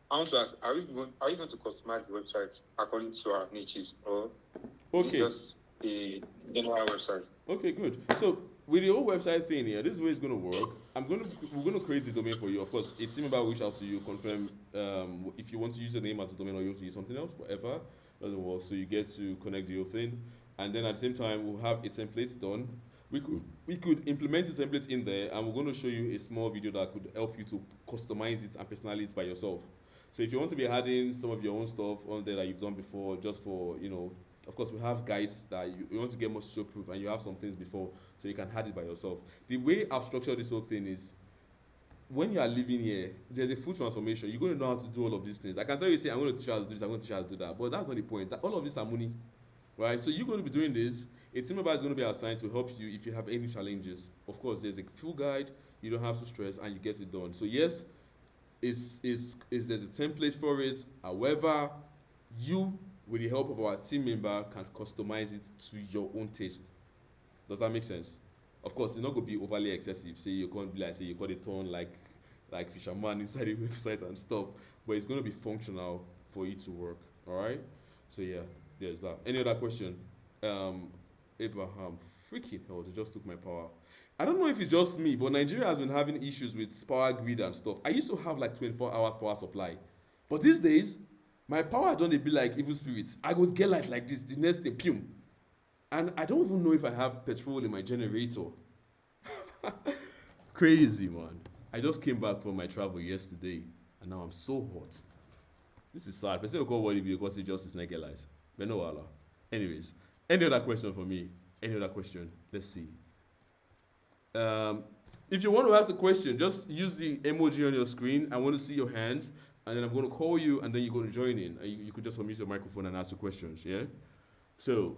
I want to ask, are you going to customize the website according to our niches, or is it just a general website? Okay, good. So with the whole website thing here, this is where it's going to work. We're going to create the domain for you. Of course, a team member will reach out to you, confirm if you want to use the name as a domain or you want to use something else, whatever, doesn't work. So you get to connect the whole thing, and then at the same time, we'll have a template done. We could implement a template in there, and we're going to show you a small video that could help you to customize it and personalize it by yourself. So if you want to be adding some of your own stuff on there that you've done before, just for, of course, we have guides that you want to get more social proof, and you have some things before, so you can add it by yourself. The way I've structured this whole thing is, when you are living here, there's a full transformation. You're going to know how to do all of these things. I can tell you, say, I'm going to teach you how to do this, I'm going to teach you how to do that, but that's not the point. All of these are money, right? So you're going to be doing this. A team member is going to be assigned to help you if you have any challenges. Of course, there's a full guide. You don't have to stress, and you get it done. So yes, there's a template for it. However, you, with the help of our team member, can customize it to your own taste. Does that make sense? Of course, it's not going to be overly excessive. Say you can't be like, say you got a ton like Fisherman inside the website and stuff, but it's going to be functional for it to work. All right. So yeah, there's that. Any other question? Abraham, freaking hell, they just took my power. I don't know if it's just me, but Nigeria has been having issues with power grid and stuff. I used to have like 24 hours power supply, but these days, my power don't be like evil spirits. I would get like this, the next thing, pum. And I don't even know if I have petrol in my generator. Crazy, man. I just came back from my travel yesterday, and now I'm so hot. This is sad. Person will call what if you because it just is naked light. But no, Allah. Anyways, any other question for me? Any other question? Let's see. If you want to ask a question, just use the emoji on your screen. I want to see your hands, and then I'm going to call you, and then you're going to join in. You could just unmute your microphone and ask the questions, yeah? So,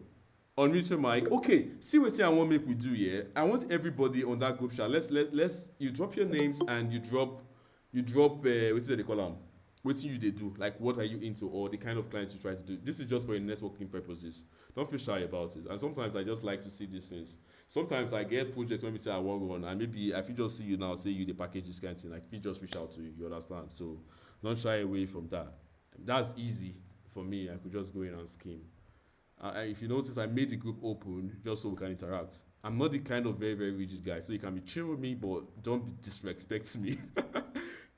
unmute your mic. Okay, see what I want make we do, yeah? I want everybody on that group chat. Let's you drop your names and you drop what's they call them? What you they do? Like, what are you into, or the kind of clients you try to do? This is just for networking purposes. Don't feel shy about it. And sometimes I just like to see these things. Sometimes I get projects when we say I want one, and maybe if you just see you now, say you the package this kind of thing, like if you just reach out to you, you understand? So don't shy away from that. That's easy for me. I could just go in and scheme. If you notice, I made the group open just so we can interact. I'm not the kind of very, very rigid guy, so you can be chill with me, but don't disrespect me.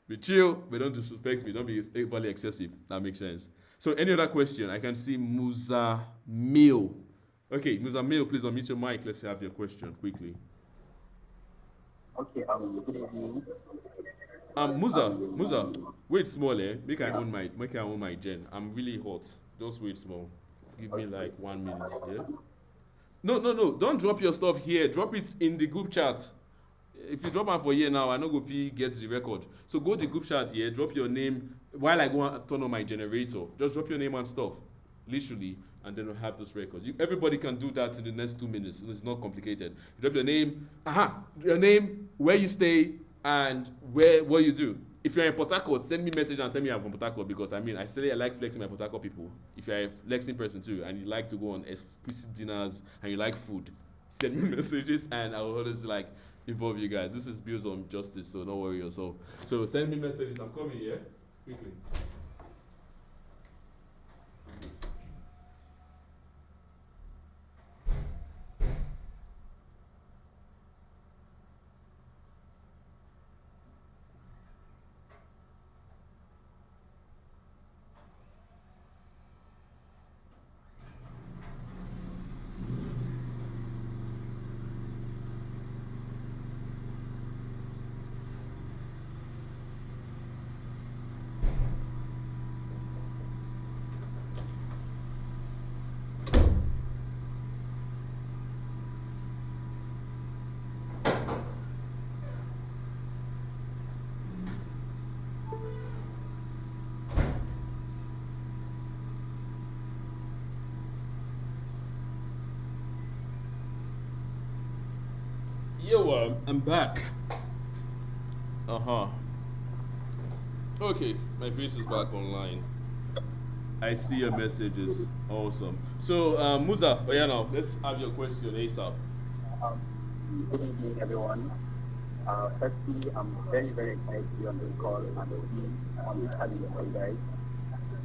Be chill, but don't disrespect me. Don't be overly excessive. That makes sense. So any other question? I can see Musa Mil. Okay, Musa Mil, please unmute your mic. Let's have your question quickly. Okay, good evening. Musa, wait small, eh? Make I own my gen. I'm really hot. Just wait small. Give me like 1 minute, yeah? No. Don't drop your stuff here. Drop it in the group chat. If you drop am for here now, I no go fit get the record. So go the group chat here, drop your name while I go and turn on my generator. Just drop your name and stuff, literally, and then we'll have those records. Everybody can do that in the next 2 minutes. It's not complicated. You drop your name, your name, where you stay, and what you do. If you're in Port Harcourt, send me a message and tell me I'm from Port Harcourt, because I like flexing my Port Harcourt people. If you're a flexing person too and you like to go on exquisite dinners and you like food, send me messages and I will always involve you guys. This is built on justice, so don't worry yourself. So send me messages. I'm coming here quickly. Yo, I'm back. Okay, my face is back online. I see your messages. Awesome. So, Musa, now, let's have your question ASAP. Good evening, everyone. Firstly, I'm very, very excited to be on this call and to be on this challenge for you guys.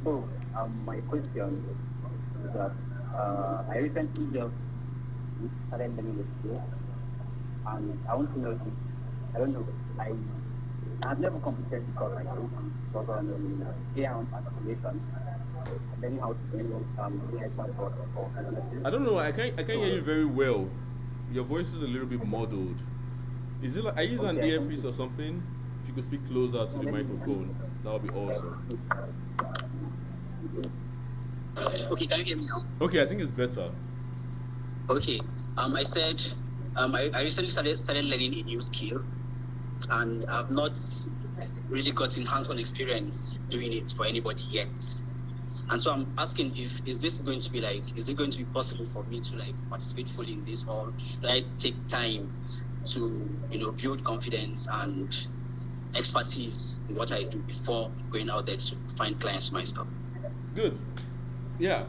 So, my question is that I recently just started learning this skill, and I want to know if, I don't know, I've never completed the course like this, but on AI articulation, learning how to do AI chatbot for analysis. I don't know. I can't hear you very well. Your voice is a little bit muddled. Is it like I use an earpiece or something? If you could speak closer to the microphone, that would be awesome. Okay, can you hear me now? Okay, I think it's better. Okay. I said I recently started learning a new skill, and I've not really gotten hands-on experience doing it for anybody yet. And so I'm asking is it going to be possible for me to participate fully in this, or should I take time to build confidence and expertise in what I do before going out there to find clients myself? Good. Yeah.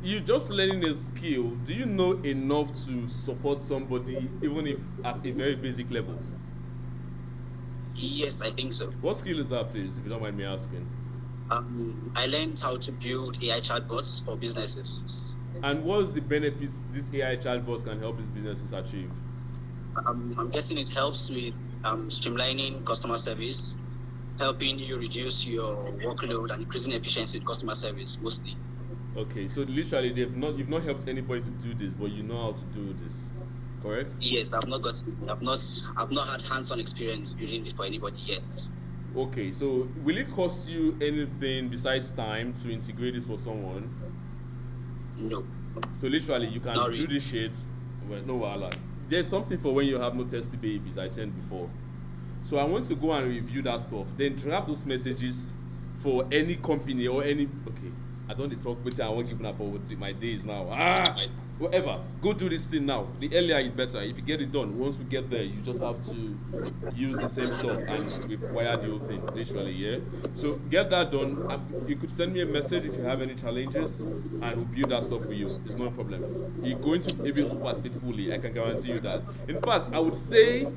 You just learning a skill. Do you know enough to support somebody, even if at a very basic level? Yes, I think so. What skill is that, please, if you don't mind me asking? I learned how to build AI chatbots for businesses. And what's the benefits these AI chatbots can help these businesses achieve? I'm guessing it helps with streamlining customer service, helping you reduce your workload and increasing efficiency in customer service mostly. Okay, so literally you've not helped anybody to do this, but you know how to do this, correct? Yes, I've not had hands-on experience building it for anybody yet. Okay, so will it cost you anything besides time to integrate this for someone? No. So literally you can Not do really. this shit, well, no wahala. There's something for when you have no testy babies I sent before. So I want to go and review that stuff. Then draft those messages for any company or any. Okay, I don't dey talk with I won't give that for my days now. Whatever. Go do this thing now. The earlier it better. If you get it done, once we get there, you just have to use the same stuff and we've wired the whole thing, literally, yeah? So get that done. You could send me a message if you have any challenges and we'll build that stuff with you. It's no problem. You're going to be able to participate fully. I can guarantee you that. In fact, I would say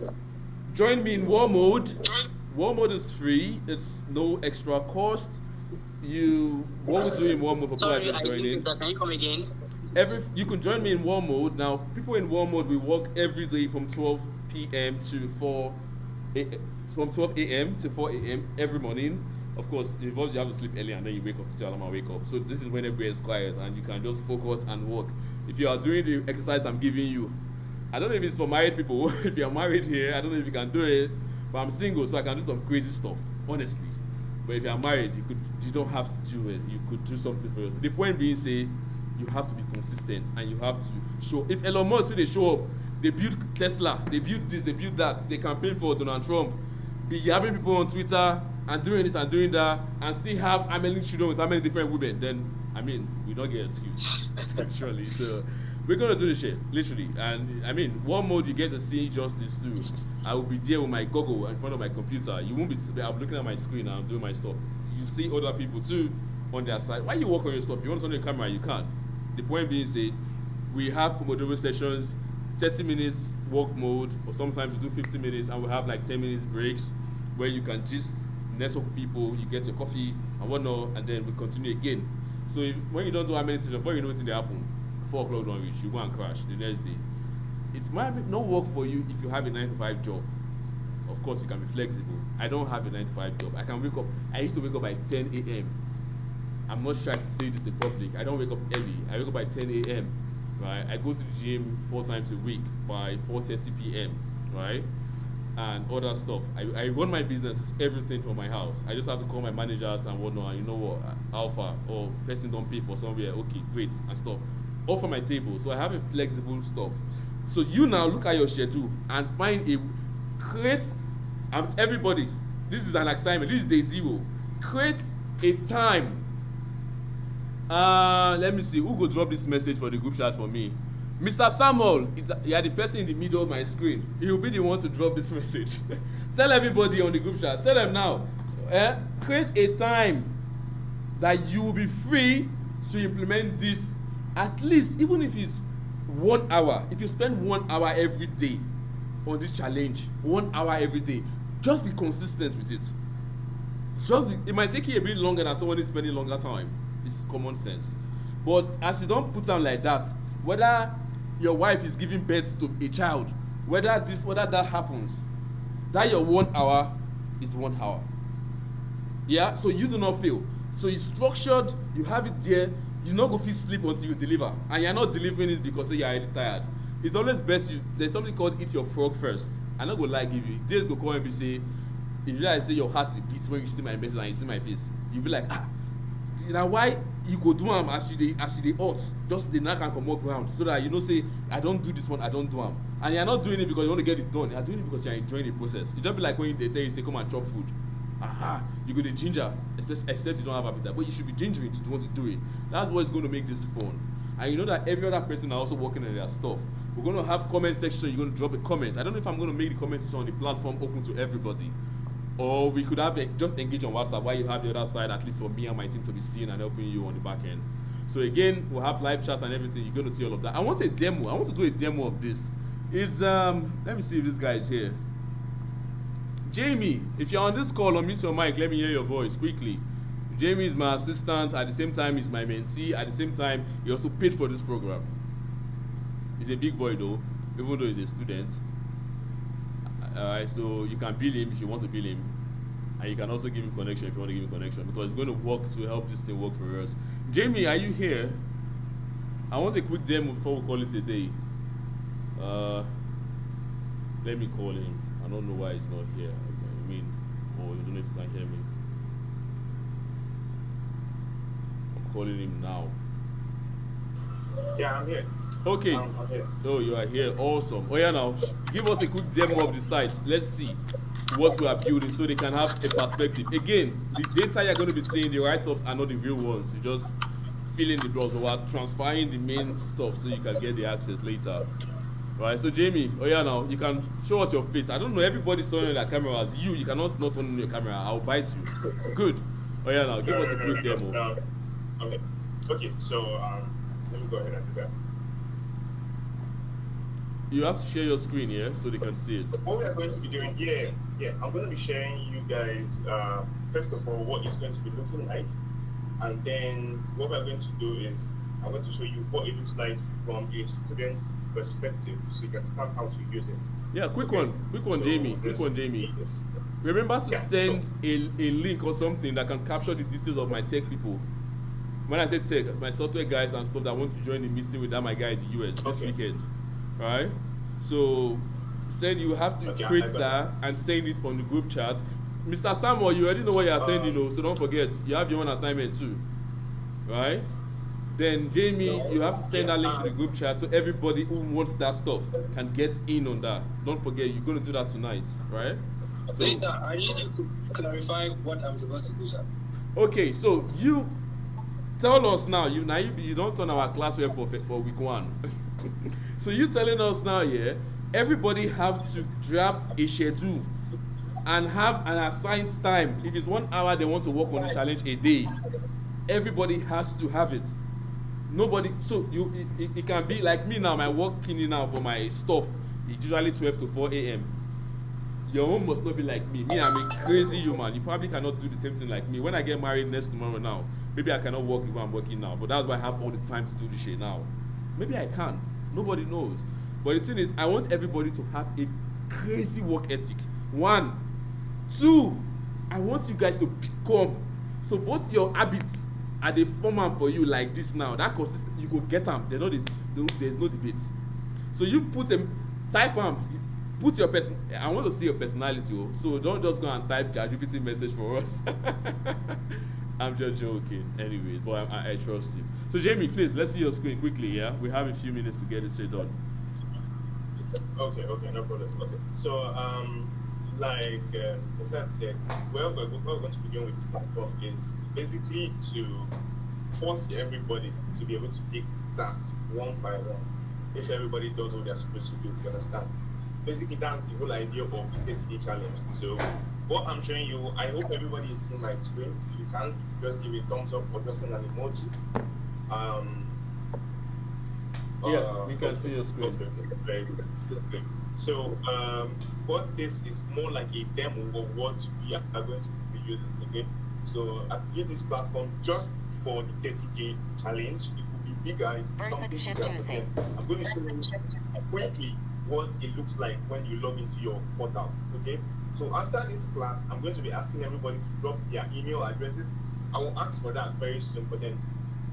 join me in War Mode. War Mode is free. It's no extra cost. What we do in War Mode for people Sorry, that join in. can you come again? You can join me in War Mode. Now, people in War Mode, we work every day from 12 p.m. to 4 from 12 a.m. to 4 a.m. every morning. Of course, it involves you have to sleep early and then you wake up to tell them I wake up. So this is when everywhere is quiet and you can just focus and work. If you are doing the exercise I'm giving you, I don't know if it's for married people. If you are married here, I don't know if you can do it. But I'm single, so I can do some crazy stuff, honestly. But if you are married, you don't have to do it. You could do something for yourself. The point being, say, you have to be consistent and you have to show. If Elon Musk really show up They build Tesla, they build this, they build that. They campaign for Donald Trump. Be having people on Twitter and doing this and doing that, and still have how many children with how many different women. Then I mean, we don't get excuse actually. So we're gonna do this shit literally, and I mean, one mode you get to see justice too. I will be there with my goggle in front of my computer. You won't be. I'm looking at my screen and I'm doing my stuff. You see other people too on their side. Why you work on your stuff? You want to on your camera, you can't. The point being said, we have Pomodoro sessions, 30 minutes work mode, or sometimes we do 50 minutes, and we have like 10 minutes breaks where you can just network with people, you get your coffee and whatnot, and then we continue again. So when you don't do how many things, before you know what's in the happen, 4 o'clock don't reach, you go and crash the next day. It might not work for you if you have a 9-to-5 job. Of course, you can be flexible. I don't have a 9-to-5 job. I used to wake up by 10 a.m. I'm not shy to say this in public. I don't wake up early. I wake up by 10 a.m. Right? I go to the gym 4 times a week by 4:30 p.m. Right? And other stuff. I run my business, everything from my house. I just have to call my managers and whatnot. And you know what? Alpha or person don't pay for somewhere. Okay, great and stuff. All from my table. So I have a flexible stuff. So you now look at your schedule and create. Everybody. This is an assignment. This is day 0. Create a time. Let me see who go drop this message for the group chat for me. Mr. Samuel, you are the person in the middle of my screen. He will be the one to drop this message. Tell everybody on the group chat. Tell them now. Create a time that you will be free to implement this. At least, even if it's 1 hour. If you spend 1 hour every day on this challenge, 1 hour every day, just be consistent with it. It might take you a bit longer than someone is spending longer time. It's common sense. But as you don't put them like that, whether your wife is giving birth to a child, whether that happens, that your 1 hour is 1 hour. Yeah, so you do not fail. So it's structured, you have it there, you not go fit sleep until you deliver. And you're not delivering it because you're already tired. It's always best there's something called eat your frog first. I'm not gonna lie, give you. Days go come and be say, if you realize say your heart beats when you see my message and you see my face, you'll be like, you know why you go do am as you dey hot, just dey knack and comot ground, so that you know say I don't do this one, I don't do am. And you're not doing it because you want to get it done, you're doing it because you're enjoying the process. It just be like when they tell you say come and chop food. You go to ginger, except you don't have appetite, but you should be gingering to want to do it. That's what's going to make this fun. And you know that every other person are also working on their stuff. We're going to have comment section, you're going to drop a comment. I don't know if I'm going to make the comment section on the platform open to everybody, or we could have just engage on WhatsApp while you have the other side, at least for me and my team to be seeing and helping you on the back end. So again, we'll have live chats and everything. You're going to see all of that. I want a demo. I want to do a demo of this. Let me see if this guy is here. Jamie, if you're on this call, unmute your mic. Let me hear your voice quickly. Jamie is my assistant. At the same time, he's my mentee. At the same time, he also paid for this program. He's a big boy though, even though he's a student. Alright, so you can bill him if you want to bill him, and you can also give him connection if you want to give him connection, because it's going to work to help this thing work for us. Jamie, are you here? I want a quick demo before we call it a day. Let me call him. I don't know why he's not here. I mean, or you don't know if you can hear me. I'm calling him now. Yeah, I'm here. Okay. I'm here. Oh, you are here. Awesome. Oh yeah, now give us a quick demo of the site. Let's see what we are building so they can have a perspective. Again, the data you're going to be seeing, the write-ups are not the real ones. You just fill in the blocks, but we're transferring the main stuff so you can get the access later. Right, so Jamie, oh yeah, now you can show us your face. I don't know, everybody's turning on their cameras. You cannot not turn on your camera. I'll bite you. Good. Oh yeah, now give us a quick demo. Okay, so let me go ahead and do that. You have to share your screen here so they can see it. What we are going to be doing, I'm going to be sharing you guys, first of all, what it's going to be looking like. And then what we're going to do is, I'm going to show you what it looks like from a student's perspective, so you can understand how to use it. Yeah, quick one, Jamie. Remember to send a link or something that can capture the details of my tech people. When I say tech, it's my software guys and stuff that want to join the meeting with that my guy in the US this weekend. Right? So you have to create that and send it on the group chat. Mr. Samuel, you already know what you are sending, so don't forget, you have your own assignment too. Right? then Jamie, you have to send that link to the group chat so everybody who wants that stuff can get in on that. Don't forget, you're going to do that tonight, right? So, Please, I need you to clarify what I'm supposed to do, sir. okay, so you tell us now. You don't turn our class rep for week 1. So you telling us now, yeah? Everybody have to draft a schedule and have an assigned time. If it's 1 hour, they want to work on the challenge a day. Everybody has to have it. Nobody. So it can be like me now. My working now for my stuff is usually 12 to 4 a.m. Your own must not be like me. Me, I'm a crazy human. You probably cannot do the same thing like me. When I get married next tomorrow now, maybe I cannot work the way I'm working now. But that's why I have all the time to do this shit now. Maybe I can. Nobody knows. But the thing is, I want everybody to have a crazy work ethic. 1, 2, I want you guys to become. So both your habits are the format for you like this now. That consistent, you go get them. There's no debate. So you put them, type them, put your person. I want to see your personality. So don't just go and type GPT message for us. I'm just joking. Anyways, but I trust you. So Jamie, please, let's see your screen quickly. Yeah, we have a few minutes to get this shit done. Okay, no problem. Okay, so like Hassan said, we're going to begin with this platform is basically to force everybody to be able to pick tasks one by one. Make sure everybody does what they're supposed to do. You understand? Basically, that's the whole idea of the 30-day challenge. So, what I'm showing you, I hope everybody is seeing my screen. If you can, just give a thumbs up or just send an emoji. Yeah, we can see your screen. Okay, very good. That's good. So, what this is more like a demo of what we are going to be using. Okay, so I created this platform just for the 30-day challenge. It will be bigger. I'm going to show you quickly what it looks like when you log into your portal. Okay, so after this class, I'm going to be asking everybody to drop their email addresses. I will ask for that very soon, but then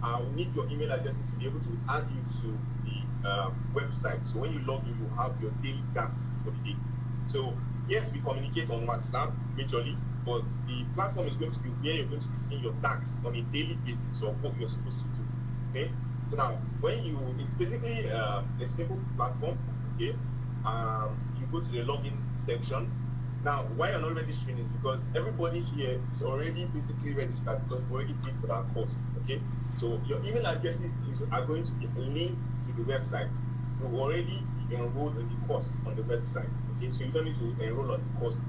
I will need your email addresses to be able to add you to the website. So when you log in, you have your daily tasks for the day. So yes, we communicate on WhatsApp majorly, but the platform is going to be where you're going to be seeing your tasks on a daily basis of what you're supposed to do. Okay. So now, when it's basically a simple platform. Okay. You go to the login section. Now, why you're not registering is because everybody here is already basically registered because we've already paid for that course. Okay. So your email addresses are going to be linked to the website. You've already enrolled in the course on the website. Okay, so you don't need to enroll on the course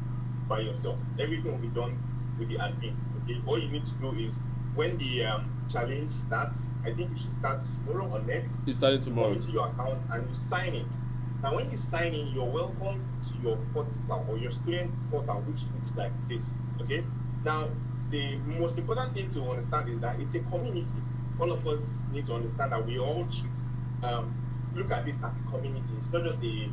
by yourself. Everything will be done with the admin. Okay, all you need to do is when the challenge starts, I think you should start tomorrow or next. It's starting tomorrow. Go into your account and you sign in. Now, when you sign in, you're welcome to your portal or your student portal, which looks like this. Okay. Now, the most important thing to understand is that it's a community. All of us need to understand that we all should look at this as a community. It's not just a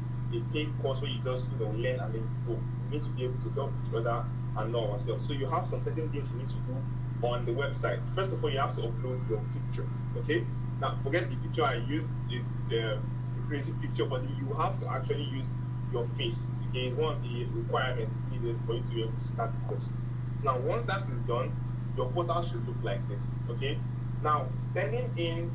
paid course where you just learn and then go. We need to be able to help each other and know ourselves. So you have some certain things you need to do on the website. First of all, you have to upload your picture. Okay. Now, forget the picture I used. It's a crazy picture, but you have to actually use your face. Okay, it's one of the requirements needed for you to be able to start the course. Now, once that is done, your portal should look like this. Okay. Now, sending in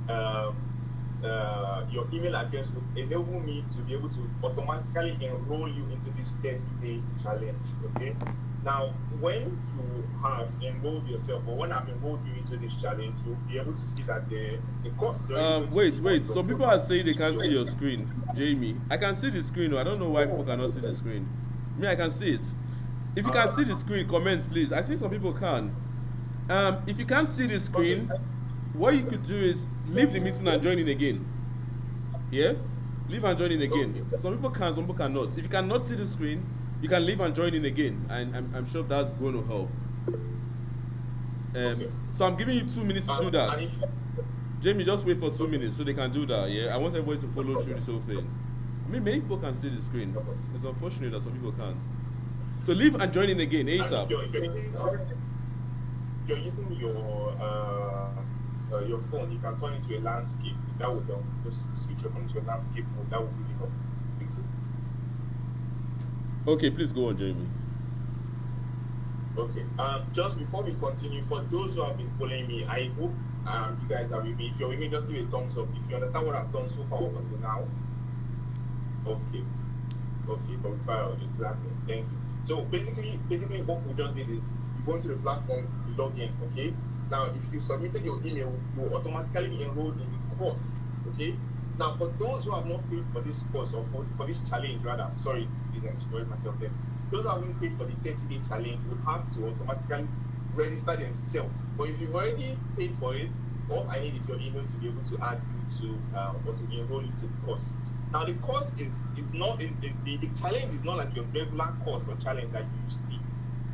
your email address will enable me to be able to automatically enroll you into this 30-day challenge. Okay. Now, when you have enrolled yourself, or when I've enrolled you into this challenge, you'll be able to see that the course. Wait. Some people are saying they can't see your screen, Jamie. I can see the screen. I don't know why people cannot see the screen. Me, I can see it. If you can see the screen, comment please. I see some people can. If you can't see the screen, what you could do is leave the meeting and join in again. Yeah, leave and join in again. Some people can, some people cannot. If you cannot see the screen, you can leave and join in again, and I'm sure that's going to help. So I'm giving you 2 minutes to do that. Jamie, just wait for 2 minutes so they can do that. Yeah, I want everybody to follow through this whole thing. I mean, many people can see the screen. It's unfortunate that some people can't. So leave and join in again, ASAP. If you're using your phone, you can turn it to a landscape. That would help. Just switch your phone to a landscape mode. That would really help. Fix it. Okay, please go on, Jamie. Okay. Just before we continue, for those who have been following me, I hope You guys are with me. If you're with me, just give a thumbs up. If you understand what I've done so far up until now, okay. Okay, profile, exactly. Thank you. So basically what we just did is you go into the platform, you log in, okay? Now if you submitted your email, you will automatically be enrolled in the course, okay? Now for those who have not paid for this course or for this challenge rather, sorry, please explain myself there. Those who haven't paid for the 30-day challenge will have to automatically register themselves. But if you've already paid for it, all I need is your email to be able to add you to or to enroll into the course. Now the course is not the challenge is not like your regular course or challenge that you see.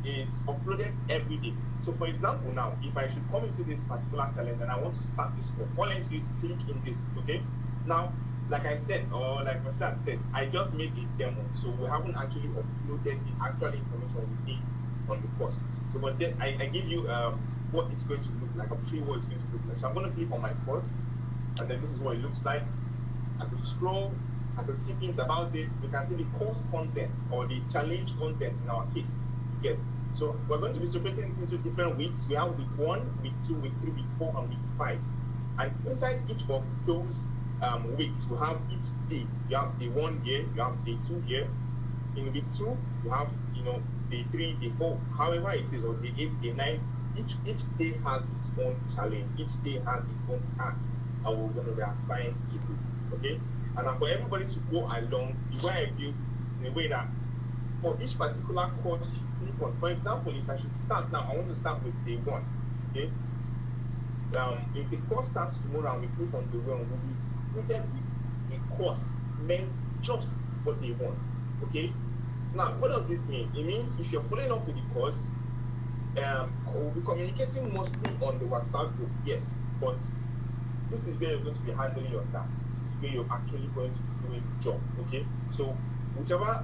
It's uploaded every day. So for example, now if I should come into this particular challenge and I want to start this course, all I need to do is click in this, okay? Now, like I said, or like Prasad said, I just made a demo, so we haven't actually uploaded the actual information we need on the course. So but then I give you what it's going to look like. I'll show you what it's going to look like. So I'm going to click on my course, and then this is what it looks like. I could scroll, I could see things about it. You can see the course content or the challenge content in our case. Yes. So we're going to be separating into different weeks. We have week 1, week 2, week 3, week 4, and week 5. And inside each of those weeks, we have each day. You have day 1 here, you have day 2 here. In week 2, you have day 3, day 4, however it is, or day 8, day 9. Each day has its own challenge. Each day has its own task, and we're going to be assigned to do. Okay, and for everybody to go along, the way I built it, it's in a way that for each particular course you click on. For example, if I should start now, I want to start with day 1. Okay, if the course starts tomorrow and we click on day 1, we'll be greeted with a course meant just for day 1. Okay, now what does this mean? It means if you're following up with the course, we'll be communicating mostly on the WhatsApp group, yes, but this is where you're going to be handling your tasks. This is where you're actually going to be doing the job, okay? So whichever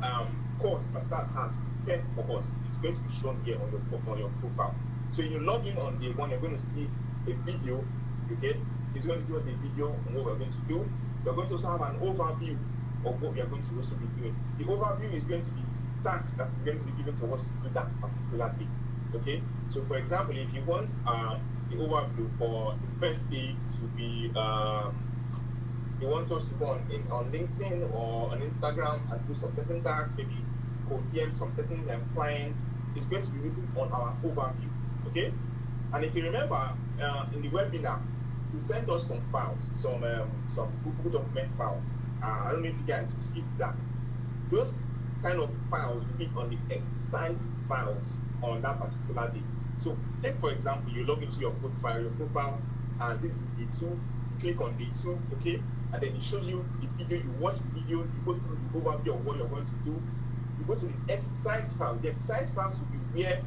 course Prasad has prepared for us, it's going to be shown here on your profile. So when you log in on day 1, you're going to see a video, you get? It's going to give us a video on what we're going to do. We're going to also have an overview of what we are going to also be doing. The overview is going to be tasks that is going to be given to us to do that particular day, okay? So for example, if you want the overview for the first day to be you want us to go on LinkedIn or on Instagram and do some certain tasks, maybe DM some certain clients, it's going to be written on our overview, okay? And if you remember in the webinar, we sent us some files, some Google document files. I don't know if you guys received that. Those kind of files will be on the exercise files on that particular day. So take for example, you log into your profile, and this is day 2. You click on day 2, okay, and then it shows you the video. You watch the video, you go through the overview of what you're going to do. You go to the exercise file. The exercise files will be where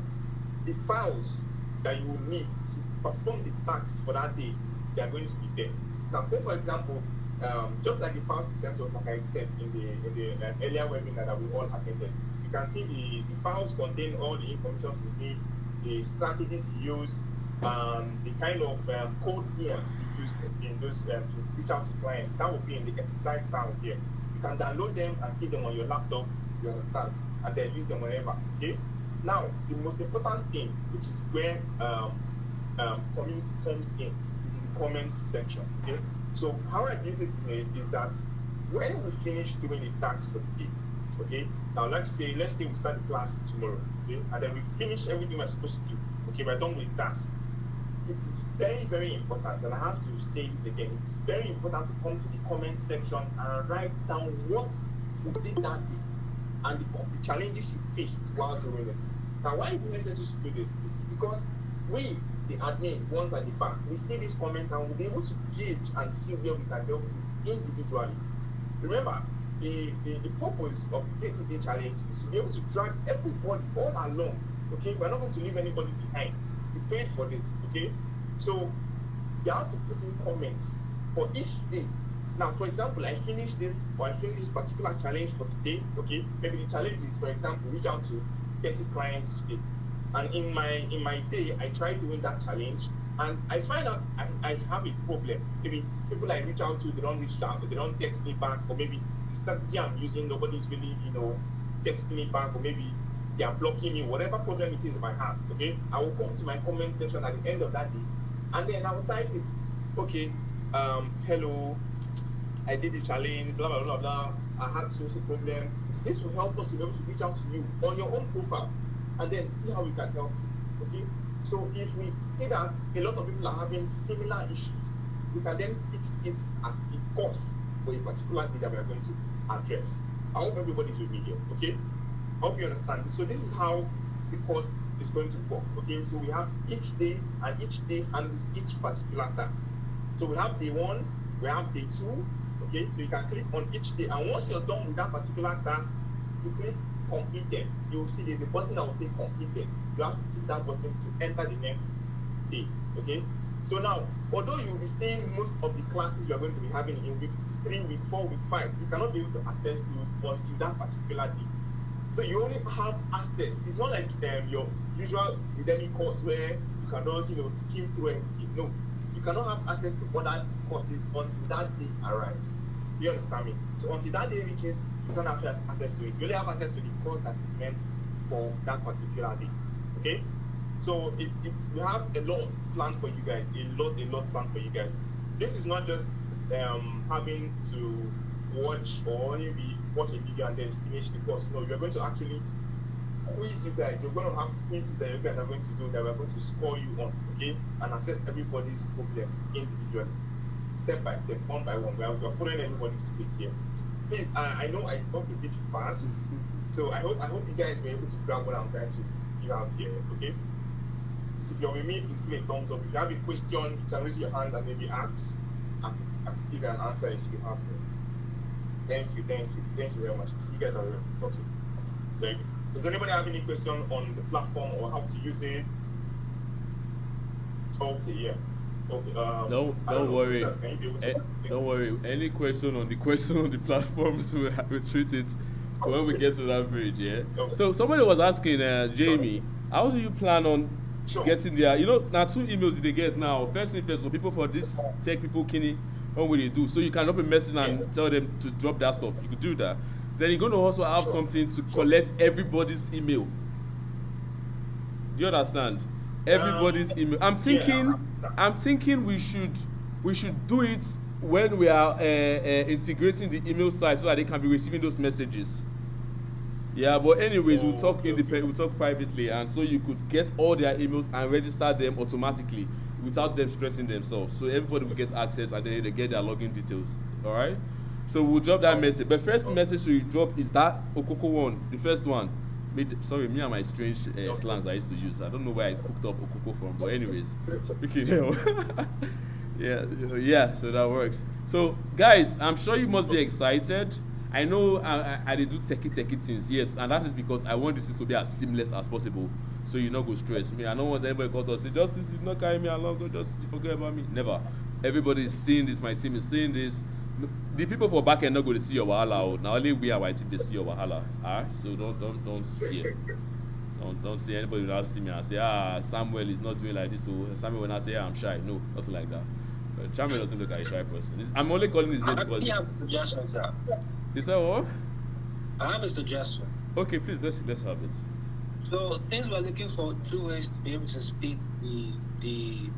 the files that you will need to perform the tasks for that day, they are going to be there. Now, say for example, just like the files you sent us, like I said in the earlier webinar that we all attended, you can see the files contain all the information we need, the strategies you use, the kind of code terms you use in those to reach out to clients. That will be in the exercise files here. You can download them and keep them on your laptop, you understand, and then use them whenever. Okay. Now, the most important thing, which is where community comes in, is in the comments section. Okay. So how I built it is that when we finish doing the tasks for the day, okay. Now let's say we start the class tomorrow, okay, and then we finish everything we're supposed to do. Okay, we're done with the task. It is very, very important, and I have to say this again. It's very important to come to the comment section and write down what you did that day and the challenges you faced while doing it. Now, why is it necessary to do this? It's because we, the admin, ones at the back, we see these comments and we'll be able to gauge and see where we can help you individually. Remember, the purpose of the 30-day challenge is to be able to drag everybody all along. Okay, we're not going to leave anybody behind. We paid for this. Okay, so you have to put in comments for each day. Now, for example, I finished this particular challenge for today. Okay, maybe the challenge is, for example, reach out to 30 clients today. And in my day, I try doing that challenge, and I find out I have a problem. Maybe people I reach out to, they don't reach out, they don't text me back, or maybe the strategy I'm using, nobody's really, texting me back, or maybe they are blocking me, whatever problem it is if I have, okay? I will come to my comment section at the end of that day and then I will type it. Okay, hello, I did the challenge, blah blah blah blah. I had social problem. This will help us to be able to reach out to you on your own profile, and then see how we can help you. Okay. So if we see that a lot of people are having similar issues, we can then fix it as a course for a particular day that we are going to address. I hope everybody's with me here, okay? I hope you understand. So this is how the course is going to work, okay? So we have each day handles each particular task. So we have day 1, we have day 2, okay? So you can click on each day, and once you're done with that particular task, you click completed. You will see there's a button that will say completed. You have to tick that button to enter the next day, okay? So now, although you'll be seeing most of the classes you are going to be having in week 3, week 4, week 5, you cannot be able to access those until that particular day. So you only have access. It's not like your usual Udemy course where you can just skim through everything. No, you cannot have access to other courses until that day arrives. Do you understand me? So until that day reaches, you don't have access to it. You only have access to the course that is meant for that particular day. Okay? So it's we have a lot planned for you guys. A lot planned for you guys. This is not just having to watch or maybe watch a video and then finish the course. No, you're going to actually quiz you guys. You're going to have quizzes that you guys are going to do that we're going to score you on, okay? And assess everybody's problems individually, step by step, one by one. We're following everybody's pace here. Please, I know I talk a bit fast, so I hope you guys were able to grab what I'm trying to give out here, okay? So if you're with me, please give me a thumbs up. If you have a question, you can raise your hand and maybe ask. I can give you an answer if you have to. Thank you very much. See you guys are real. Okay. Thank you. Does anybody have any question on the platform or how to use it? Okay, yeah. Okay. Don't worry. Don't worry. Any question on the platforms, we'll treat it when we get to that page. Yeah. Okay. So somebody was asking Jamie, how do you plan on getting there? Now 2 emails they get now. First thing first, for people for this tech people, Kenny. What will you do? So you can drop a message and tell them to drop that stuff. You could do that. Then you're going to also have something to collect everybody's email. Do you understand? Everybody's email. I'm thinking we should do it when we are integrating the email site so that they can be receiving those messages. Yeah, but anyways, we'll talk independently. We'll talk privately, and so you could get all their emails and register them automatically without them stressing themselves. So everybody will get access and then they get their login details. All right. So we'll drop that message. But first message you drop is that Okoko one, the first one. Sorry, me and my strange slangs I used to use. I don't know where I cooked up Okoko from, but anyways, we can help. Yeah. So that works. So guys, I'm sure you must be excited. I know I do techie things, yes, and that is because I want this to be as seamless as possible, so you not go stress me. I don't want anybody call to say, Justice, you not carry me along, go Justice, forget about me. Never. Everybody is seeing this, my team is seeing this. The people for back end not going to see your wahala. Now only we are my team they see your wahala. Alright? So don't fear. Don't see anybody will not see me and say, Samuel is not doing like this, so Samuel will not say, I'm shy. No, nothing like that. Samuel doesn't look like a shy person. I'm only calling his name because you said what? I have a suggestion. Okay, please let's have it. So things we're looking for 2 ways to be able to speak the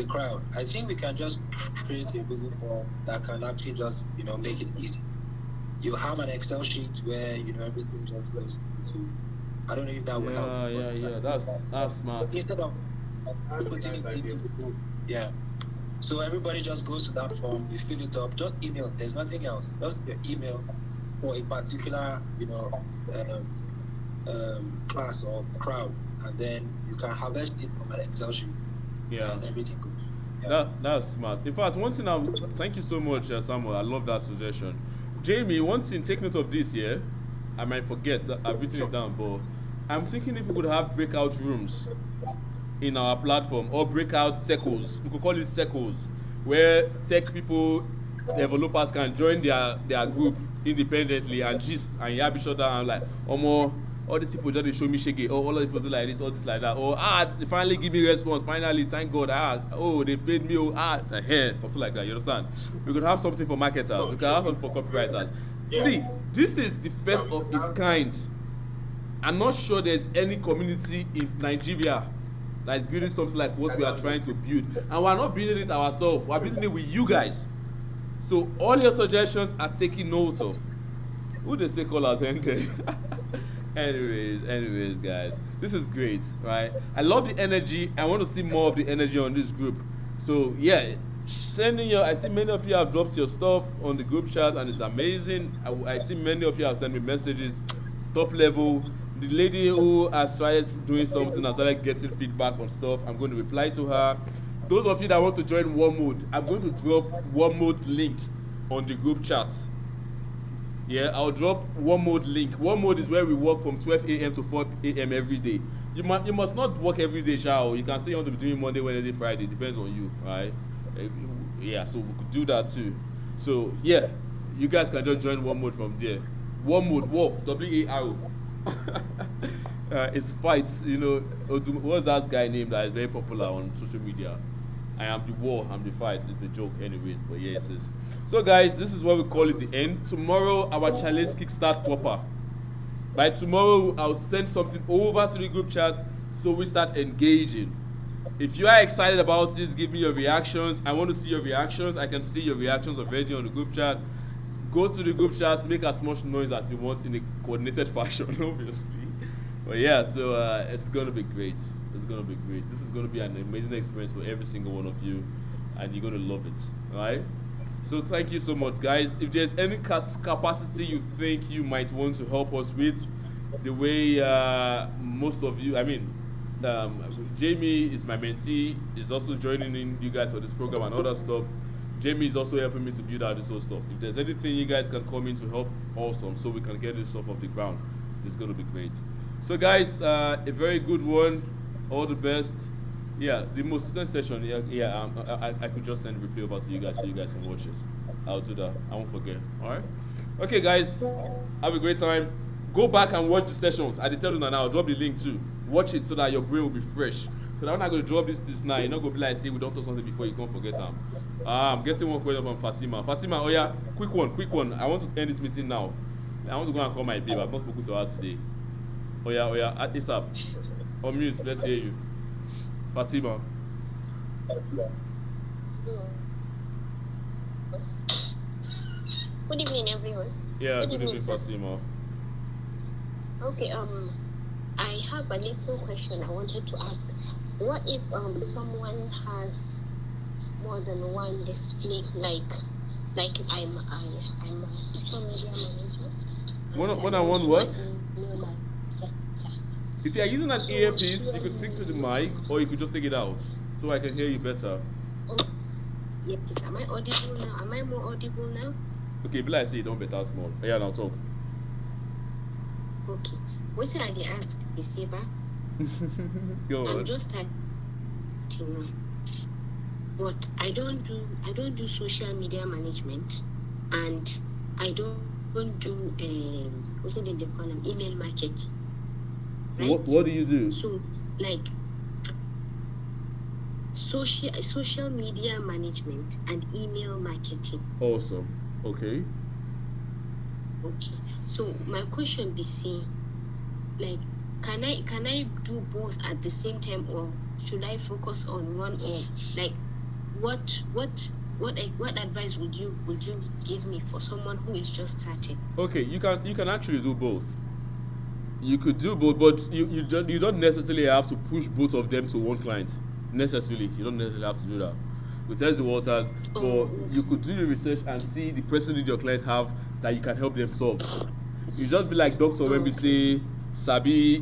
crowd. I think we can just create a Google form that can actually just make it easy. You have an Excel sheet where everything just goes to. I don't know if that will help. Yeah. That's smart. Instead of putting it into the book. Yeah. So everybody just goes to that form, you fill it up, just email. There's nothing else. Just your email for a particular, class or crowd, and then you can harvest it from an Excel sheet. Yeah. And everything goes. Yeah. That's smart. In fact, one thing thank you so much, Samuel. I love that suggestion. Jamie, one thing, take note of this here. I might forget. I've written it down, but I'm thinking if we could have breakout rooms in our platform or breakout circles, we could call it circles, where tech people, developers can join their group independently and gist and yab each other and like, all these people just show me shege, all of people do like this, all this like that, or they finally give me response, finally, thank God, they paid me, something like that, you understand? We could have something for marketers, we could have something for copywriters. See, this is the first of its kind. I'm not sure there's any community in Nigeria like building something like what we are trying to build, and we are not building it ourselves. We are building it with you guys. So all your suggestions are taken note of. Who they say call us ended? anyways, guys, this is great, right? I love the energy. I want to see more of the energy on this group. So yeah, sending your. I see many of you have dropped your stuff on the group chat, and it's amazing. I see many of you have sent me messages. Top level. The lady who has started doing something and started getting feedback on stuff, I'm going to reply to her. Those of you that want to join Warm Mode, I'm going to drop Warm Mode link on the group chat. Yeah, I'll drop Warm Mode link. Warm Mode is where we work from 12 a.m. to 4 a.m. every day. You must not work every day, shall you can say you want to be doing Monday, Wednesday, Friday. Depends on you, right? Yeah, so we could do that too. So yeah, you guys can just join Warm Mode from there. Warm Mode, war, W-A-R-O. It's fights, you know. What's that guy named that is very popular on social media? I am the war, I'm the fight. It's a joke, anyways, but yeah, it is. So, guys, this is what we call it the end. Tomorrow, our challenge kickstart proper. By tomorrow, I'll send something over to the group chat so we start engaging. If you are excited about it, give me your reactions. I want to see your reactions. I can see your reactions already on the group chat. Go to the group chat, make as much noise as you want in a coordinated fashion, obviously. But yeah, so it's going to be great. It's going to be great. This is going to be an amazing experience for every single one of you, and you're going to love it, all right? So thank you so much, guys. If there's any capacity you think you might want to help us with, the way most of you, Jamie is my mentee, is also joining in you guys for this program and other stuff. Jamie is also helping me to build out this whole stuff. If there's anything you guys can come in to help, awesome, so we can get this stuff off the ground. It's going to be great. So guys, a very good one. All the best. Yeah, the most recent session, I could just send a replay over to you guys so you guys can watch it. I'll do that. I won't forget. All right? Okay, guys, have a great time. Go back and watch the sessions. I did tell you now, I'll drop the link too. Watch it so that your brain will be fresh. So that I'm not going to drop this now. You're not going to be like, say, we don't talk something before you can't forget them. I'm getting one question from Fatima. Fatima, oh yeah, quick one. I want to end this meeting now. I want to go and call my babe. I've not spoken to her today. Oh yeah, ASAP. On mute, let's hear you. Fatima. Good evening, everyone. Yeah, good evening, Fatima. Okay, I have a little question I wanted to ask. What if someone has more than one display, like I'm a social media manager? More than one what? If you are using an earpiece, you could speak to the mic, or you could just take it out, so I can hear you better. Oh, yeah, please. Am I audible now? Am I more audible now? Okay, but I say you don't better small. Yeah, now talk. Okay. What did I ask the saver? Go on. I'm just starting now. But I don't do social media management, and I don't do what's it they call them, email marketing. Right? What do you do? So like social media management and email marketing. Awesome. Okay. So my question be saying, like, can I do both at the same time, or should I focus on one, or like what advice would you give me for someone who is just starting? Okay, you can actually do both. You could do both, but you don't necessarily have to push both of them to one client. Necessarily, you don't necessarily have to do that. We test the waters, but you could do the research and see the person that your client have that you can help them solve. You just be like doctor when we say sabi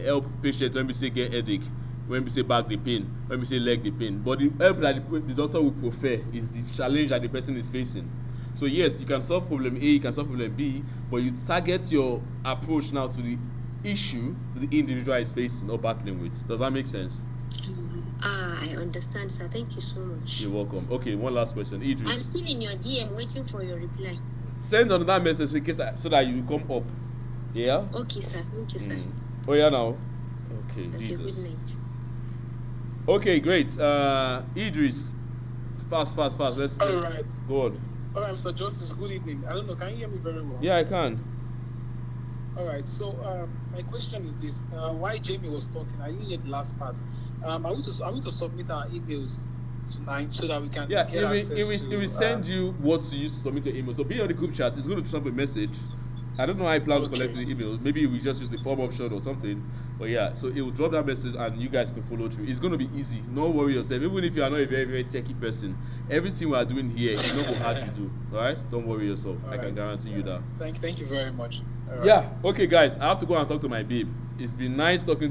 help patients, when we say get headache, when we say back the pain, when we say leg the pain. But the help that the doctor will prefer is the challenge that the person is facing. So yes, you can solve problem A, you can solve problem B, but you target your approach now to the issue the individual is facing or battling with. Does that make sense? I understand, sir. Thank you so much. You're welcome. Okay, one last question. Idris. I'm still in your DM waiting for your reply. Send another message in case so that you come up. Yeah? Okay, sir. Thank you, sir. Oh, yeah, now. Okay, Jesus. Good night. Okay, great. Idris, fast. Let's right. Go on. All right, Mr. Justice, good evening. I don't know, can you hear me very well? Yeah, I can. All right. So my question is this: why Jamie was talking? I didn't hear the last part. I want to submit our emails tonight so that we can Yeah, get it will, access to. send you what to use to submit your email. So be on the group chat. It's going to drop a message. I don't know how I plan to collect the emails. Maybe we just use the form option or something. But yeah, so it will drop that message and you guys can follow through. It's going to be easy. Don't worry yourself. Even if you are not a very, very techie person, everything we are doing here is not going to hard you do. All right? Don't worry yourself. I can guarantee you that. Thank you very much. Yeah. Okay, guys. I have to go and talk to my babe. It's been nice talking